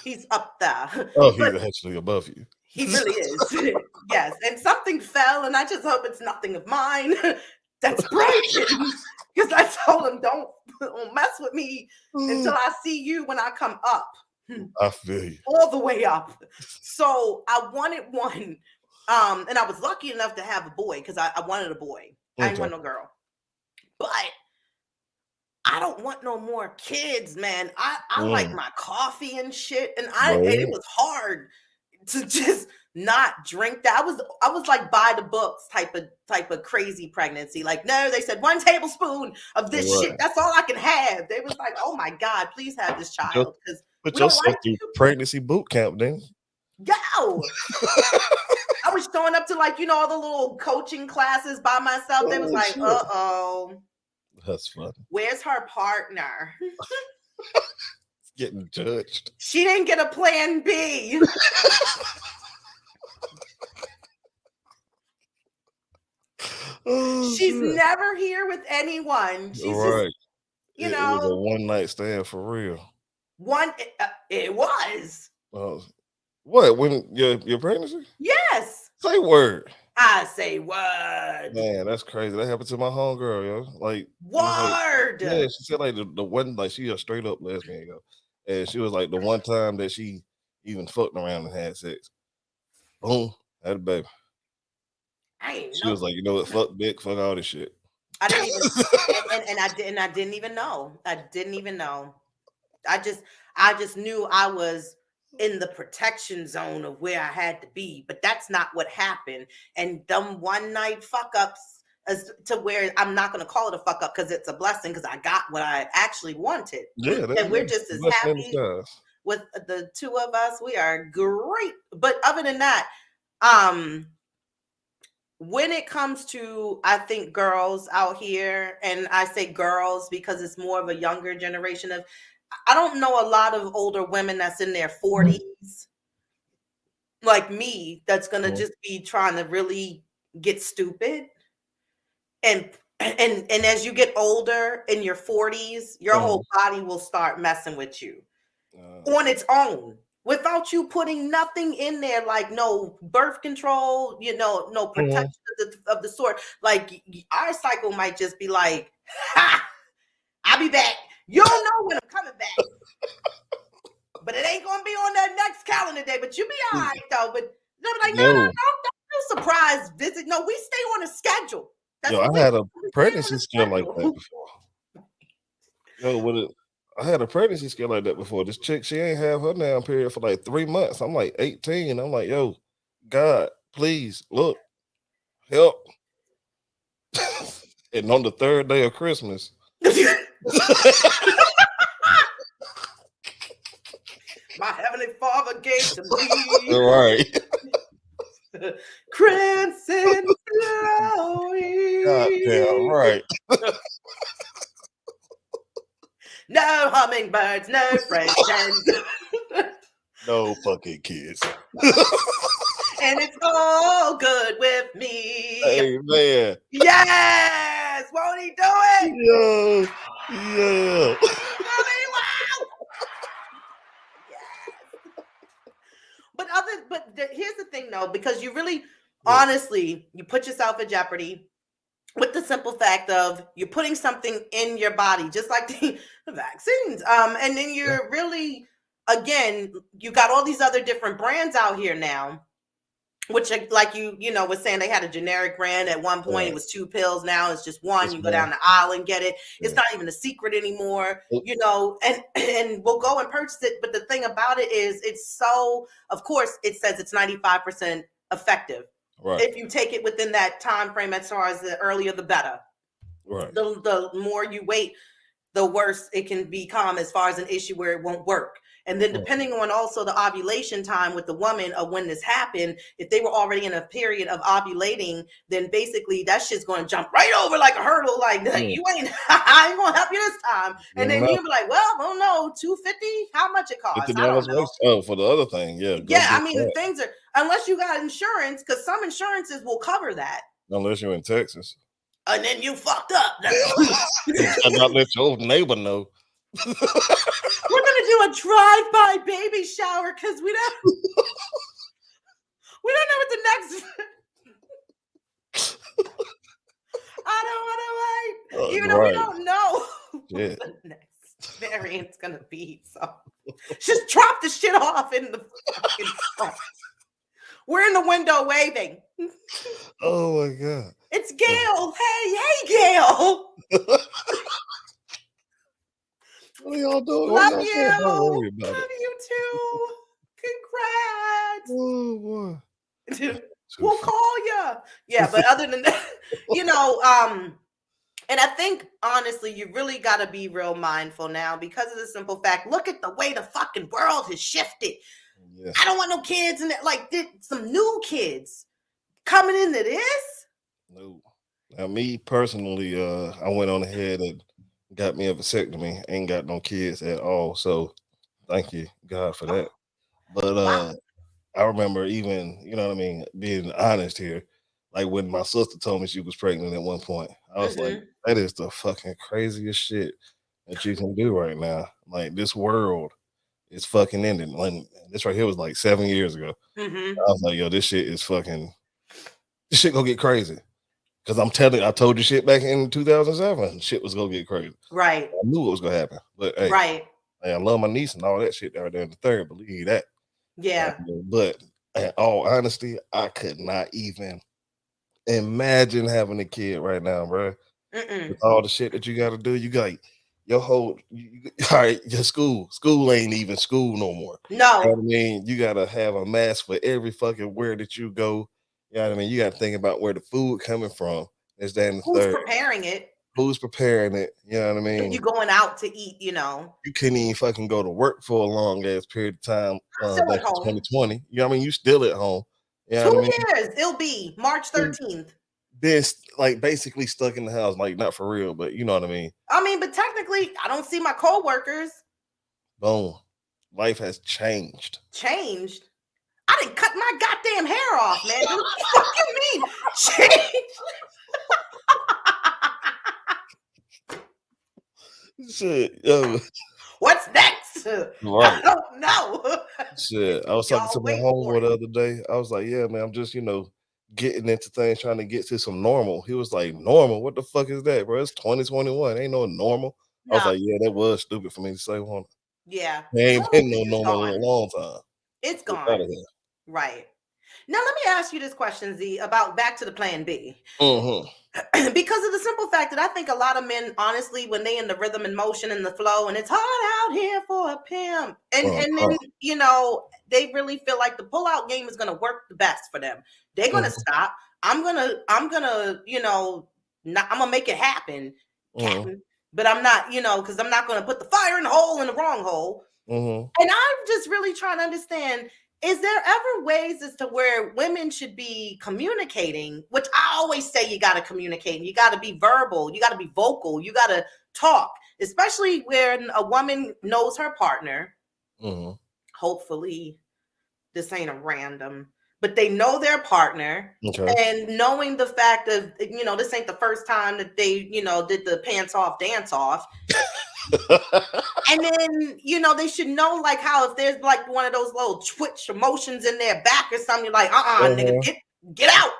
B: He's up there.
C: Oh, he's actually above you.
B: He really is. Yes. And something fell, and I just hope it's nothing of mine that's broken. Because I told him, don't mess with me until I see you when I come up.
C: I feel you.
B: All the way up. So I wanted one. And I was lucky enough to have a boy because I wanted a boy. I didn't want no girl. But I don't want no more kids, man. I like my coffee and shit. And it was hard to just not drink that. I was like by the books type of crazy pregnancy. Like, no, they said 1 tablespoon of this shit. That's all I can have. They was like, oh my God, please have this child. Because
C: put yourself through pregnancy boot camp then.
B: Go. I was showing up to all the little coaching classes by myself. They was like,
C: shit.
B: Uh-oh.
C: That's funny.
B: Where's her partner?
C: Getting judged.
B: She didn't get a plan B. She's never here with anyone. She's just,
C: it was a one-night stand for real.
B: It was.
C: What? When your pregnancy?
B: Yes.
C: Say word.
B: I say word.
C: Man, that's crazy. That happened to my homegirl, yo. Like
B: word.
C: Yeah, she said the one, like, she a straight up lesbian, yo. And she was like, the one time that she even fucked around and had sex, boom, had a baby. She was like, you know what? Fuck dick, fuck all this shit.
B: I didn't even, and I didn't even know. I didn't even know. I just knew I was in the protection zone of where I had to be, but that's not what happened. And them one night fuck ups, as to where I'm not going to call it a fuck up because it's a blessing because I got what I actually wanted.
C: Yeah,
B: and we're just as happy with the two of us. We are great. But other than that, when it comes to, I think, girls out here, and I say girls because it's more of a younger generation of, I don't know a lot of older women that's in their 40s like me that's going to just be trying to really get stupid. And as you get older in your 40s, your whole body will start messing with you on its own without you putting nothing in there, like no birth control, no protection of the sort. Like our cycle might just be like, ha, I'll be back. You don't know when I'm coming back. But it ain't gonna be on that next calendar day. But you be all right though. But they'll be like, no, don't surprise visit. No, we stay on a schedule.
C: I had a pregnancy scare like that before. I had a pregnancy scare like that before. This chick, she ain't have her damn period for like 3 months. I'm like 18. I'm like, yo, God, please, look, help. And on the 3rd day of Christmas,
B: to me.
C: Right.
B: Crimson flowing.
C: God damn right.
B: No hummingbirds, no French hens.
C: No fucking kids.
B: And it's all good with me.
C: Hey man.
B: Yes! Won't he do it?
C: Yo. Yeah.
B: I mean, wow! Yes. But here's the thing though, because you really, honestly, you put yourself in jeopardy with the simple fact of you're putting something in your body, just like the vaccines. And then you're really, again, you got all these other different brands out here now, which, like you know, was saying they had a generic brand at one point. It was 2 pills. Now it's just one. You go down the aisle and get it. It's not even a secret anymore, you know, and we'll go and purchase it. But the thing about it is it's so, of course, it says it's 95% effective.
C: Right.
B: If you take it within that time frame, as far as the earlier, the better.
C: Right.
B: The more you wait, the worse it can become as far as an issue where it won't work. And then depending on also the ovulation time with the woman of when this happened, if they were already in a period of ovulating, then basically that shit's going to jump right over like a hurdle. Like you ain't, I ain't going to help you this time. And then you'll be like, well, I don't know, $250, how much it costs? I don't know.
C: Oh, for the other thing, yeah.
B: Yeah, I mean, the things are, unless you got insurance, because some insurances will cover that.
C: Unless you're in Texas.
B: And then you fucked up.
C: And not let your neighbor know.
B: We're gonna do a drive-by baby shower because we don't know what the next. I don't want to wait, even though we don't know what the next variant's gonna be. So just drop the shit off in the fucking front. We're in the window waving.
C: Oh my god!
B: It's Gail. Hey, Gail.
C: What are y'all doing?
B: Love you.
C: Don't worry about
B: Love
C: it.
B: you too. Congrats.
C: Oh boy.
B: We'll call you. Yeah, but other than that, you know, and I think honestly, you really got to be real mindful now because of the simple fact. Look at the way the fucking world has shifted. Yes. I don't want no kids in it. Like some new kids coming into this.
C: No. Now, me personally, I went on ahead and got me a vasectomy. Ain't got no kids at all. So thank you, God, for that. But wow. I remember even, you know what I mean, being honest here. Like when my sister told me she was pregnant at one point, I was like, that is the fucking craziest shit that you can do right now. Like this world is fucking ending. Like, this right here was like 7 years ago. I was like, yo, this shit gonna get crazy. Because I told you shit back in 2007. Shit was gonna get crazy.
B: Right.
C: I knew it was gonna happen. But hey, hey, I love my niece and all that shit out there in the third. Believe that.
B: Yeah.
C: But in all honesty, I could not even imagine having a kid right now, bro. With all the shit that you got to do, you got your whole, all right, your school ain't even school no more.
B: No.
C: You know what I mean? You got to have a mask for every fucking where that you go. You know what I mean? You got to think about where the food coming from. Is that in the
B: Who's preparing it?
C: Who's preparing it? You know what I mean?
B: If you're going out to eat, you know.
C: You couldn't even fucking go to work for a long ass period of time. Back in 2020. You know what I mean? You still at home. You know
B: 2 years. It'll be March 13th.
C: Been like basically stuck in the house, like not for real, but you know what I mean.
B: I mean, but technically, I don't see my coworkers.
C: Boom, life has changed.
B: Changed? I didn't cut my goddamn hair off, man. What the fuck you mean? Changed?
C: Shit, yo.
B: What's next? Right. I don't know.
C: Shit, I was talking to my homeboy the other day. I was like, yeah, man, I'm just getting into things, trying to get to some normal. He was like, normal? What the fuck is that, bro? It's 2021. Ain't no normal. No. I was like, yeah, that was stupid for me to say one.
B: Yeah.
C: There ain't been no normal in a long time.
B: It's gone. Right. Now, let me ask you this question, Z, about back to the plan B. Because of the simple fact that I think a lot of men, honestly, when they in the rhythm and motion and the flow, and it's hard out here for a pimp, and then, you know, they really feel like the pullout game is going to work the best for them. They're going to stop. I'm gonna, you know, I'm gonna make it happen, Captain. But I'm not, you know, because I'm not going to put the fire in the hole in the wrong hole. And I'm just really trying to understand, is there ever ways as to where women should be communicating, which I always say you got to communicate, you got to be verbal, you got to be vocal, you got to talk, especially when a woman knows her partner.
C: Mm-hmm.
B: Hopefully this ain't a random, but they know their partner.
C: Okay.
B: And knowing the fact of, this ain't the first time that they, did the pants off dance off. And then, they should know, like, how if there's like one of those little twitch emotions in their back or something, you're like, nigga, get out,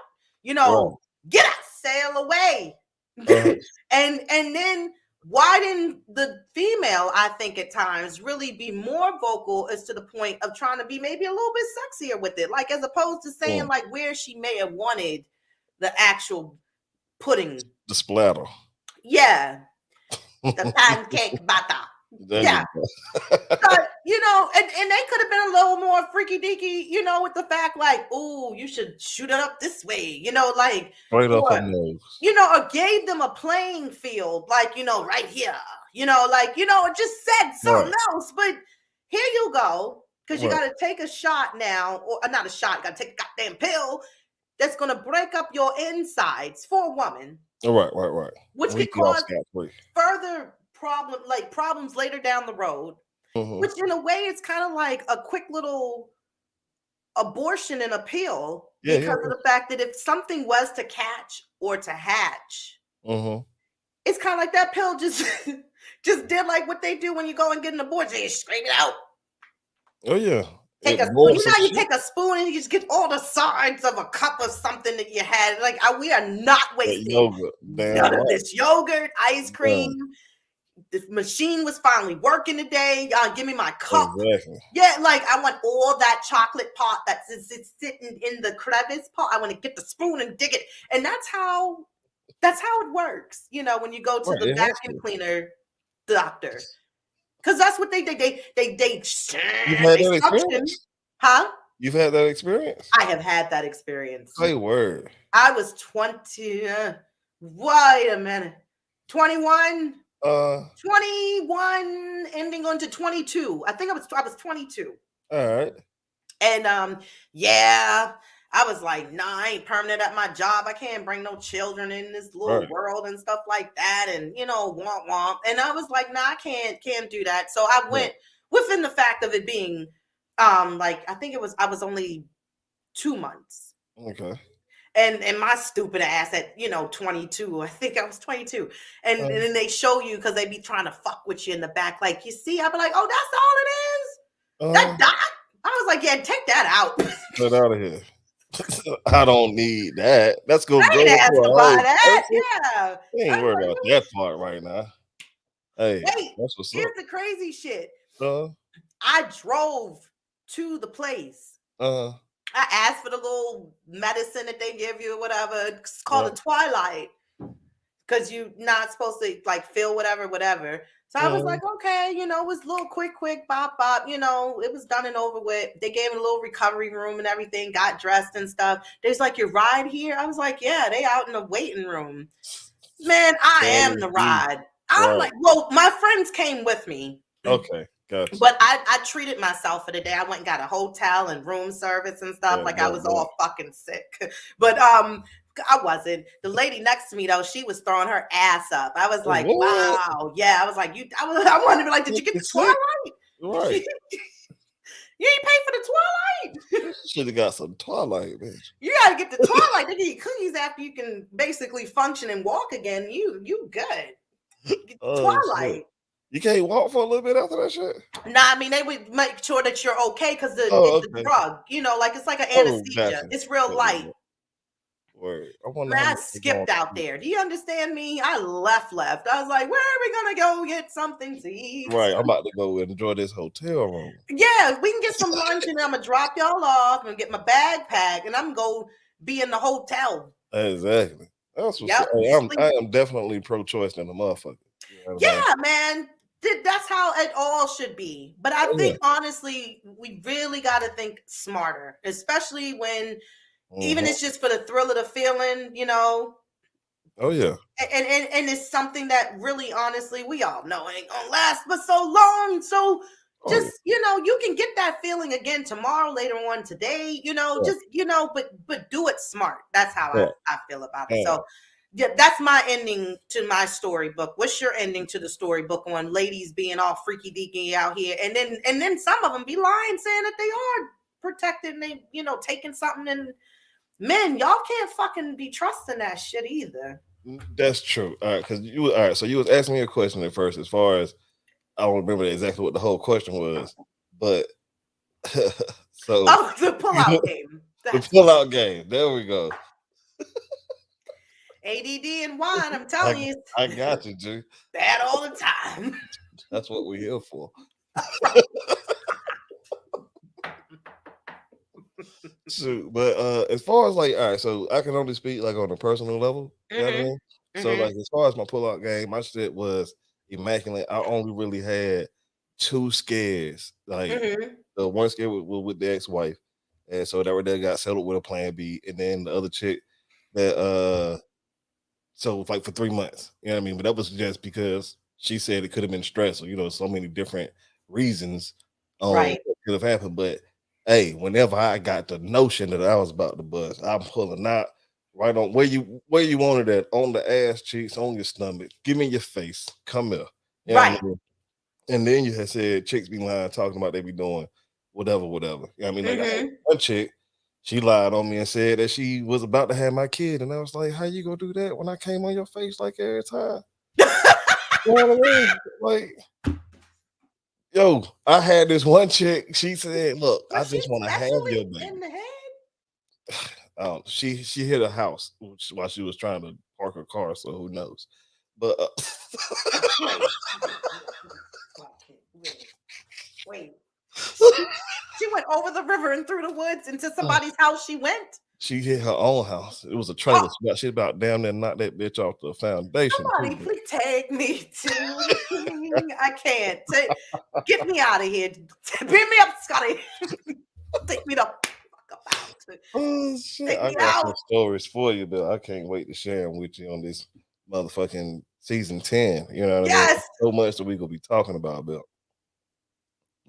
C: Right.
B: get out, sail away. And then why didn't the female, I think at times, really be more vocal as to the point of trying to be maybe a little bit sexier with it, like as opposed to saying like where she may have wanted the actual pudding,
C: the splatter,
B: the pancake batter.
C: There
B: Yeah. But, and they could have been a little more freaky deaky, with the fact like, oh, you should shoot it up this way, like
C: right up her nose.
B: Or gave them a playing field, like, right here, it just said something else. But here you go, because you got to take a shot now, or not a shot, got to take a goddamn pill that's going to break up your insides for a woman.
C: Right.
B: Which could cause further problems later down the road. Which in a way it's kind of like a quick little abortion and a pill, because of the fact that if something was to catch or to hatch, it's kind of like that pill just did like what they do when you go and get an abortion. You scream it out.
C: Oh yeah.
B: Take a spoon. You take a spoon and you just get all the sides of a cup of something that you had. Like, we are not wasting none of this yogurt, ice cream. The machine was finally working today. Give me my cup.
C: Exactly.
B: Yeah, like I want all that chocolate pot that's sitting in the crevice pot. I want to get the spoon and dig it, and that's how it works. When you go to the vacuum cleaner doctor, because that's what they
C: You've had that experience?
B: Huh?
C: You've had that experience?
B: I have had that experience.
C: Say word.
B: I was 20. Wait a minute. 21. 21 ending on to 22. I think I was 22.
C: All right.
B: And I was like, nah, I ain't permanent at my job. I can't bring no children in this little world and stuff like that. And womp. And I was like, nah, I can't do that. So I went within the fact of it being I think I was only 2 months.
C: Okay.
B: And my stupid ass at 22, I think I was 22, and then they show you, because they be trying to fuck with you in the back, like, you see, I'd be like, oh, that's all it is, that dot. I was like, yeah, take that out.
C: Get out of here. I don't need that. Let's go.
B: I ain't asked to buy that. Yeah,
C: I ain't worried about that part right now. Hey, that's what's up.
B: Here's the crazy shit. I drove to the place. I asked for the little medicine that they give you or whatever. It's called a Twilight, because you're not supposed to like feel whatever. So I was like, okay, it was a little quick, bop. It was done and over with. They gave me a little recovery room and everything, got dressed and stuff. They was like, your ride here? I was like, yeah, they out in the waiting room. Man, I am the ride. I'm like, well, my friends came with me.
C: Okay. Gotcha.
B: But I treated myself for the day. I went and got a hotel and room service and stuff. I was all fucking sick. But I wasn't. The lady next to me though, she was throwing her ass up. I was like, wow. Yeah. I was like, I wanted to be like, did you get the Twilight?
C: Right.
B: You ain't pay for the Twilight.
C: Should have got some Twilight, bitch.
B: You gotta get the Twilight. They give you cookies after you can basically function and walk again. You good. Twilight. Shit.
C: You can't walk for a little bit after that shit?
B: Nah, I mean, they would make sure that you're okay, because it's the drug. Like it's like an anesthesia. Gotcha. It's real light.
C: Word.
B: I skipped out there. Do you understand me? I left. I was like, where are we gonna go get something to eat?
C: Right. I'm about to go and enjoy this hotel room.
B: Yeah, we can get some lunch, and I'm gonna drop y'all off and get my bag packed, and I'm gonna go be in the hotel.
C: Exactly. That's what's up. I am definitely pro-choice than a motherfucker.
B: Yeah, man. That's how it all should be. But I think honestly, we really got to think smarter, especially when even it's just for the thrill of the feeling,
C: Oh yeah.
B: And it's something that really honestly we all know ain't gonna last but so long. So
C: Oh yeah.
B: Just, you can get that feeling again tomorrow, later on today,
C: Yeah.
B: just, but do it smart. That's how
C: Yeah.
B: I feel about it.
C: Yeah.
B: So yeah, that's my ending to my storybook. What's your ending to the storybook on ladies being all freaky deaky out here? And then some of them be lying, saying that they are protected and they, taking something. And men, y'all can't fucking be trusting that shit either.
C: That's true. All right, because all right. So you was asking me a question at first, as far as I don't remember exactly what the whole question was, but so
B: Oh, the pullout game.
C: the
B: That's
C: pull out game. There we go.
B: ADD and wine. I'm
C: I
B: telling you,
C: I
B: it's
C: got you, G.
B: bad all the time.
C: That's what we're here for. Shoot, but as far as like, all right, so I can only speak like on a personal level. You know what I
B: Mhm.
C: mean? So
B: Mhm.
C: like, as far as my pull out game, my shit was immaculate. I only really had two scares. Like
B: Mhm.
C: the one scare was with the ex wife, and so that right there got settled with a plan B, and then the other chick that so like for 3 months, you know what I mean? But that was just because she said it could have been stressful, so many different reasons on
B: Right.
C: what could have happened. But hey, whenever I got the notion that I was about to bust, I'm pulling out right on where you wanted it, on the ass cheeks, on your stomach. Give me your face. Come here. You know what
B: Right.
C: I mean? And then you had said chicks be lying, talking about they be doing whatever, whatever. You know what I mean? Like I had
B: Mhm.
C: one chick, she lied on me and said that she was about to have my kid. And I was like, how you gonna do that when I came on your face like every time? You know what I mean? Like, yo, I had this one chick, she said, look, I
B: Was she
C: just want to have your
B: especially in
C: baby.
B: the head?
C: She hit a house while she was trying to park her car, so who knows? But
B: Wait. Wait. She went over the river and through the woods into somebody's house. She went.
C: she hit her own house. It was a
B: Oh,
C: trailer. She about damn near knocked that bitch off the foundation too.
B: somebody please take me to the king. I can't. Get me out of here. Beat me up, Scotty. Take me the fuck up out.
C: Oh shit!
B: Take
C: I
B: me
C: got some
B: out.
C: stories for you, but I can't wait to share them with you on this motherfucking season 10. You know what I mean?
B: Yes.
C: So much that we gonna be talking about, Bill.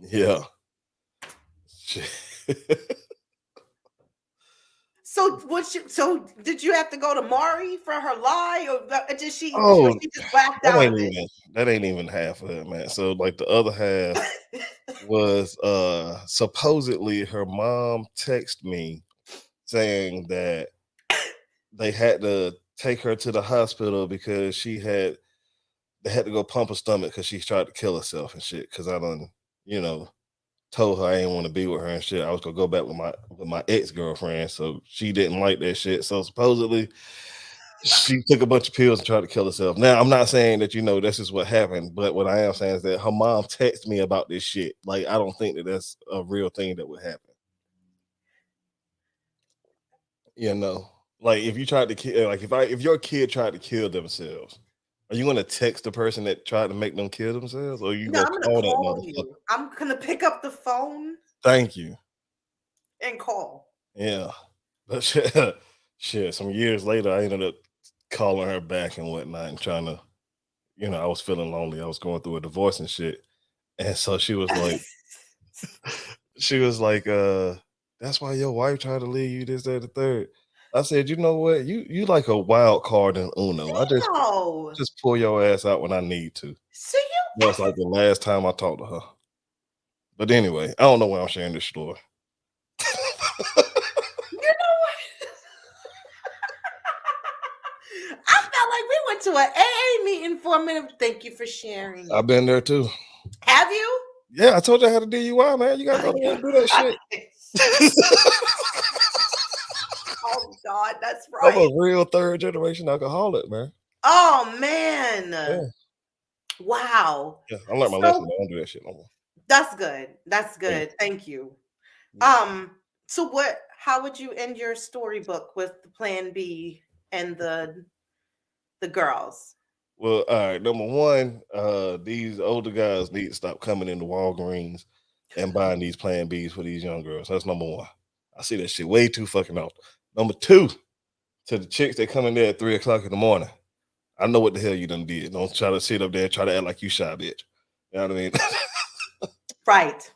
C: Yeah. Shit.
B: So did you have to go to Mari for her lie, or did she? Or
C: Oh,
B: she just backed
C: that
B: out
C: ain't
B: of it?
C: even that ain't even half of it, man. So like the other half was supposedly her mom texted me saying that they had to take her to the hospital because they had to go pump her stomach because she tried to kill herself and shit. Because I done, you know, told her I didn't want to be with her and shit. I was gonna go back with my ex girlfriend, so she didn't like that shit. So supposedly she took a bunch of pills and tried to kill herself. Now I'm not saying that this is what happened, but what I am saying is that her mom texted me about this shit. Like I don't think that that's a real thing that would happen. You know, like if you tried to kill, like if your kid tried to kill themselves, are you gonna text the person that tried to make them kill themselves, or are you
B: No,
C: gonna
B: I'm gonna
C: call that
B: call
C: motherfucker?
B: you. I'm gonna pick up the phone
C: Thank you.
B: and call.
C: Yeah, but shit. Some years later, I ended up calling her back and whatnot, and trying to, I was feeling lonely. I was going through a divorce and shit, and so she was like, that's why your wife tried to leave you this, that, the third. I said, you know what? You like a wild card in Uno. I
B: No.
C: just pull your ass out when I need to.
B: So you
C: That's like the last time I talked to her. But anyway, I don't know why I'm sharing this story.
B: you know what? I felt like we went to an AA meeting for a minute. Thank you for sharing.
C: I've been there too.
B: Have you?
C: Yeah, I told you I had a DUI, man. You gotta know the way to do that shit.
B: Oh God, that's
C: I'm
B: right.
C: a real third generation alcoholic, man.
B: Oh man.
C: Yeah,
B: Wow.
C: yeah. I learned my lesson.
B: So
C: I don't do that shit no more.
B: that's good. That's
C: Thank
B: good. Thank you.
C: you.
B: So how would you end your storybook with the plan B and the girls?
C: Well, all right. Number one, these older guys need to stop coming into Walgreens and buying these Plan Bs for these young girls. That's number one. I see that shit way too fucking often. Number two, to the chicks that come in there at 3 o'clock in the morning, I know what the hell you done did. Don't try to sit up there and try to act like you shy bitch. You know what I mean?
B: Right.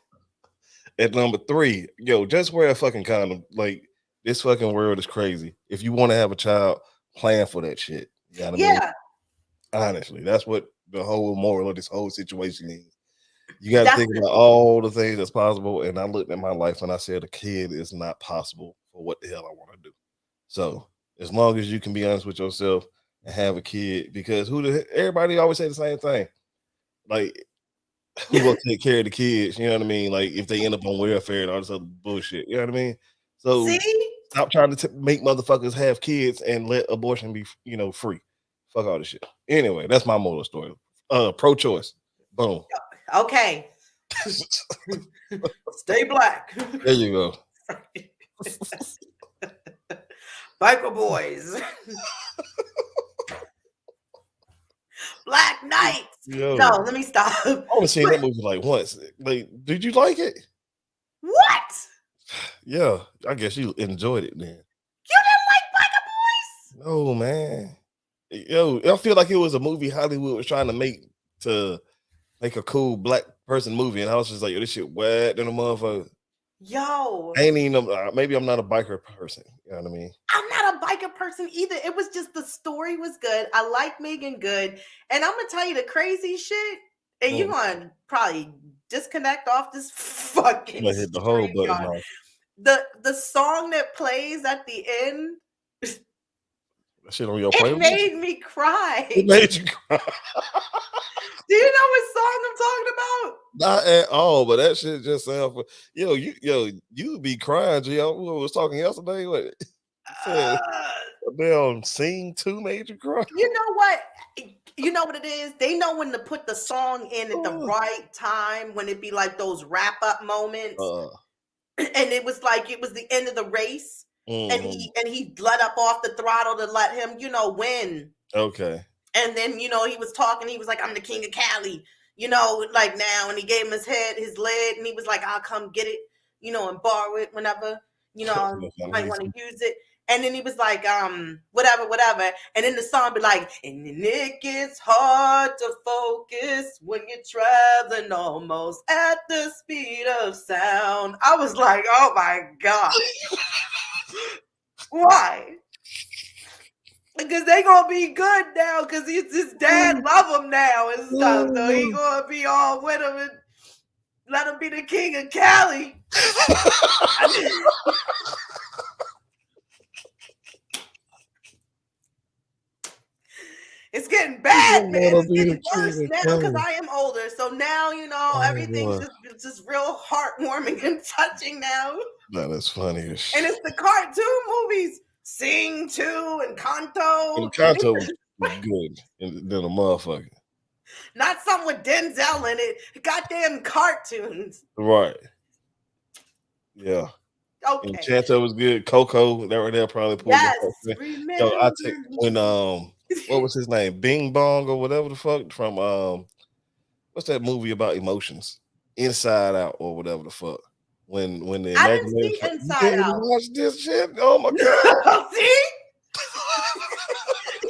C: At number 3, yo, just wear a fucking condom. Like, this fucking world is crazy. If you want to have a child, plan for that shit. You know what I mean?
B: Yeah.
C: Honestly, that's what the whole moral of this whole situation is. You got to think
B: Definitely.
C: about all the things that's possible. And I looked at my life and I said, a kid is not possible for what the hell I want to do. So, as long as you can be honest with yourself and have a kid, because everybody always say the same thing. Like, who gonna take care of the kids? You know what I mean? Like, if they end up on welfare and all this other bullshit. You know what I mean?
B: See?
C: So stop trying to make motherfuckers have kids and let abortion be, free. Fuck all this shit. Anyway, that's my moral story. Pro-choice. Boom.
B: Okay. Stay black.
C: There you go.
B: Biker boys. Black Knights.
C: Yo,
B: No, let me stop.
C: I only seen that movie like once. Like, did you like it?
B: What?
C: Yeah, I guess you enjoyed it then.
B: You didn't like Biker Boys?
C: No, man. Yo, I feel like it was a movie Hollywood was trying to make a cool black person movie, and I was just like, yo, this shit wet than a motherfucker.
B: Yo.
C: Ain't even maybe I'm not a biker person. You know what I mean?
B: I'm not a biker person either. It was just the story was good. I like Megan Good. And I'm gonna tell you the crazy shit. And you're gonna probably disconnect off this fucking
C: hit the whole button off.
B: The song that plays at the end.
C: That shit on your playlist?
B: It made me cry.
C: It made you cry.
B: Do you know what song I'm talking about?
C: Not at all, but that shit just sounds. You be crying, G. I was talking yesterday. What? Damn, Scene 2 made you cry.
B: You know what? You know what it is? They know when to put the song in at the right time, when it be like those wrap up moments. And it was like it was the end of the race. And he let up off the throttle to let him, win.
C: Okay.
B: And then, he was talking. He was like, I'm the king of Cali, like now. And he gave him his lid. And he was like, I'll come get it, and borrow it whenever, I might want to use it. And then he was like, whatever. And then the song be like, and it gets hard to focus when you're traveling almost at the speed of sound. I was like, oh my God. Why? Because they gonna be good now, because his dad love him now and stuff. So he gonna be all with him and let him be the king of Cali. It's getting bad, man. It's getting worse now because I am older. So now, everything's just real heartwarming and touching now.
C: That is funny as shit.
B: And it's the cartoon movies. Sing 2 and Kanto.
C: And Kanto was good than a motherfucker.
B: Not something with Denzel in it. Goddamn cartoons.
C: Right. Yeah.
B: Okay.
C: And Kanto was good. Coco, they'll probably pull.
B: Yes.
C: Yo, I take when what was his name? Bing Bong or whatever the fuck from what's that movie about emotions? Inside Out or whatever the fuck. When the
B: I didn't see Inside Out.
C: Watch this shit. Oh my God.
B: See?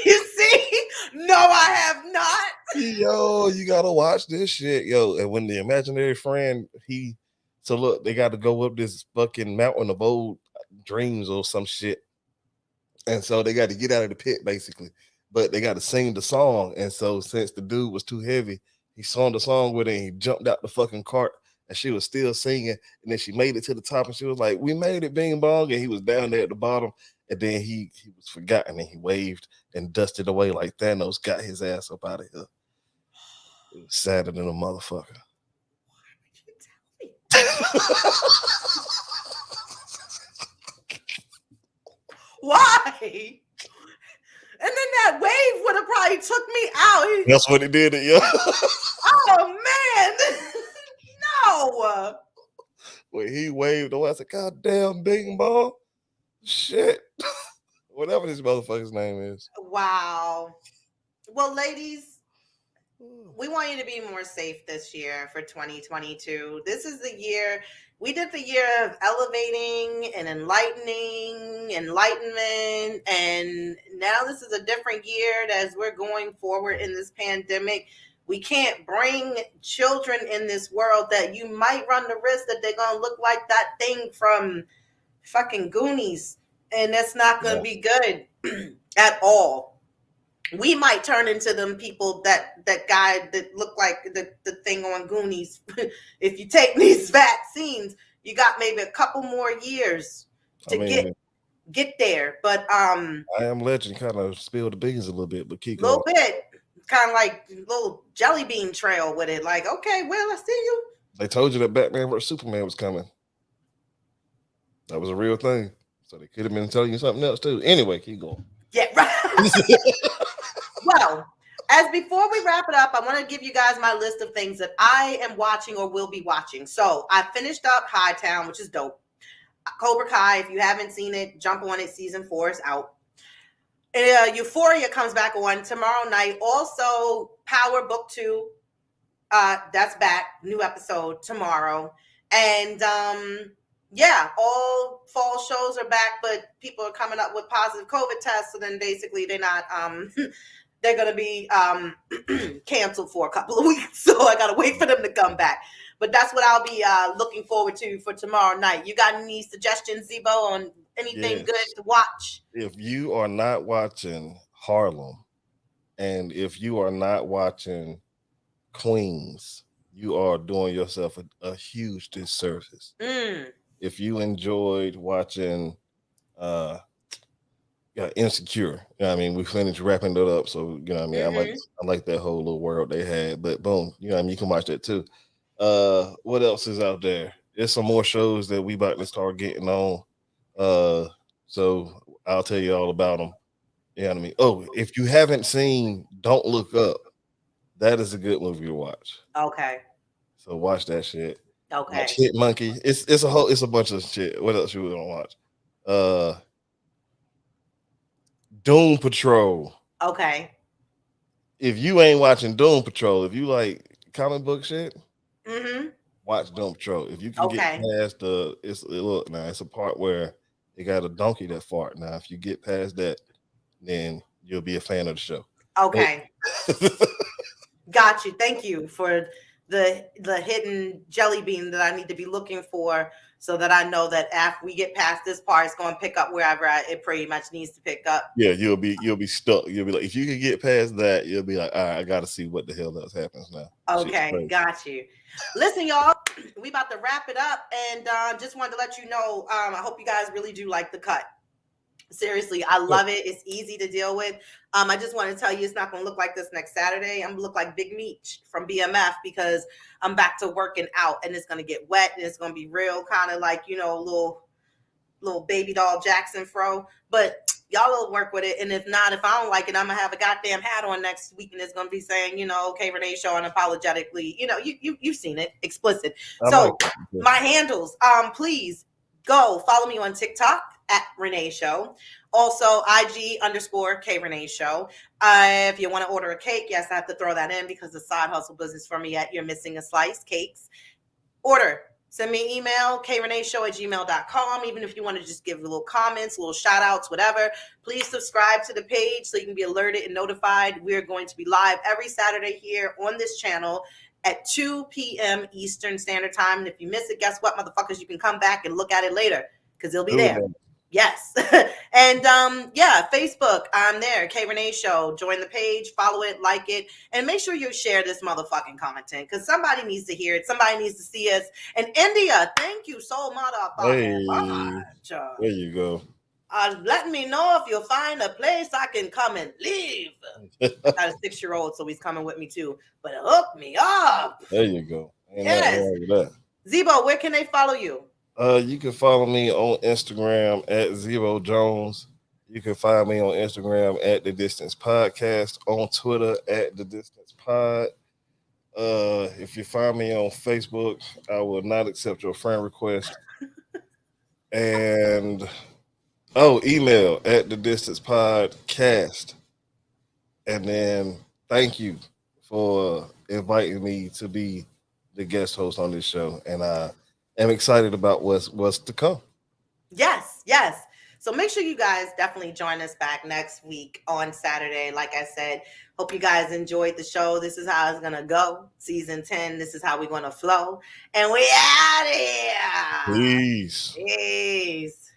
B: You see? No, I have not.
C: Yo, you gotta watch this shit. Yo, and when the imaginary friend, look, they got to go up this fucking mountain of old dreams or some shit. And so they got to get out of the pit basically. But they got to sing the song. And so since the dude was too heavy, he sung the song with it and he jumped out the fucking cart and she was still singing. And then she made it to the top and she was like, we made it, Bing Bong. And he was down there at the bottom. And then he was forgotten and he waved and dusted away like Thanos got his ass up out of here. It was sadder than a motherfucker.
B: Why would you tell me? Why? And then that wave would have probably took me out.
C: That's what he did it, yeah.
B: Oh man. No.
C: When he waved away, I said, God damn, Bing Bong. Shit. Whatever this motherfucker's name is.
B: Wow. Well, ladies, we want you to be more safe this year for 2022. This is the year. We did the year of elevating and enlightenment. And now this is a different year as we're going forward in this pandemic. We can't bring children in this world that you might run the risk that they're gonna look like that thing from fucking Goonies, and that's not gonna be good at all. We might turn into them people that guy that looked like the thing on Goonies. If you take these vaccines, you got maybe a couple more years to get there. But
C: I Am Legend kind of spilled the beans a little bit, but keep
B: a little
C: going.
B: bit, kind of like little jelly bean trail with it. Like, okay, well, I see you.
C: They told you that Batman vs Superman was coming. That was a real thing. So they could have been telling you something else too. Anyway, keep going.
B: Yeah, right. Well, as before we wrap it up, I want to give you guys my list of things that I am watching or will be watching. So I finished up Hightown, which is dope. Cobra Kai, if you haven't seen it, jump on it. Season 4 is out. Euphoria comes back on tomorrow night. Also, Power Book 2, that's back. New episode tomorrow. And yeah, all fall shows are back, but people are coming up with positive COVID tests. So then basically they're not they're going to be canceled for a couple of weeks. So I got to wait for them to come back. But that's what I'll be looking forward to for tomorrow night. You got any suggestions, Zebo, on anything good to watch?
C: If you are not watching Harlem, and if you are not watching Queens, you are doing yourself a huge disservice. If you enjoyed watching Insecure, you know what I mean, we finished wrapping it up, so you know what I mean, I like that whole little world they had, but boom, you know what I mean, you can watch that too. What else is out there? There's some more shows that we about to start getting on, so I'll tell you all about them. You know what I mean? Oh, if you haven't seen Don't Look Up, that is a good movie to watch.
B: Okay.
C: So watch that shit.
B: Okay.
C: Watch Hit Monkey. It's a bunch of shit. What else you gonna watch? Doom Patrol.
B: Okay.
C: If you ain't watching Doom Patrol, if you like comic book shit, watch Doom Patrol. If you can get past it's a part where they got a donkey that fart. Now, if you get past that, then you'll be a fan of the show.
B: Okay. Got you. Thank you for the hidden jelly bean that I need to be looking for, so that I know that after we get past this part, it's going to pick up wherever it pretty much needs to pick up.
C: Yeah, you'll be stuck. You'll be like, if you can get past that, you'll be like, all right, I got to see what the hell else happens now.
B: Okay, got you. Listen, y'all, we about to wrap it up, and just wanted to let you know, I hope you guys really do like the cut. Seriously, I love it. It's easy to deal with. I just want to tell you, it's not going to look like this next Saturday. I'm going to look like Big Meech from BMF, because I'm back to working out, and it's going to get wet, and it's going to be real kind of like, little baby doll Jackson fro. But y'all will work with it. And if not, if I don't like it, I'm going to have a goddamn hat on next week, and it's going to be saying, okay, Rene Show unapologetically. You've seen it, explicit. So my handles, please go follow me on TikTok at Rene Show. Also, IG_K Rene Show. If you want to order a cake, yes, I have to throw that in because the side hustle business for me at You're Missing a Slice Cakes. Order. Send me an email, kreneshow@gmail.com. Even if you want to just give little comments, little shout outs, whatever. Please subscribe to the page so you can be alerted and notified. We're going to be live every Saturday here on this channel at 2 p.m. Eastern Standard Time. And if you miss it, guess what, motherfuckers? You can come back and look at it later because it'll be there. Yes. And Facebook, I'm there, K Rene Show. Join the page, follow it, like it, and make sure you share this motherfucking content because somebody needs to hear it. Somebody needs to see us. And India, thank you so much.
C: There you go.
B: Let me know if you'll find a place I can come and live. I got a 6-year-old, so he's coming with me too. But hook me up.
C: There you go.
B: Yes. Zebo, where can they follow you?
C: You can follow me on Instagram at Zebo Jones. You can find me on Instagram at The Distance Podcast, on Twitter at The Distance Pod. If you find me on Facebook, I will not accept your friend request. And email at The Distance Podcast. And then thank you for inviting me to be the guest host on this show. And I'm excited about what's to come.
B: Yes. So make sure you guys definitely join us back next week on Saturday. Like I said, hope you guys enjoyed the show. This is how it's going to go. Season 10, this is how we're going to flow. And we out here.
C: Peace.
B: Peace.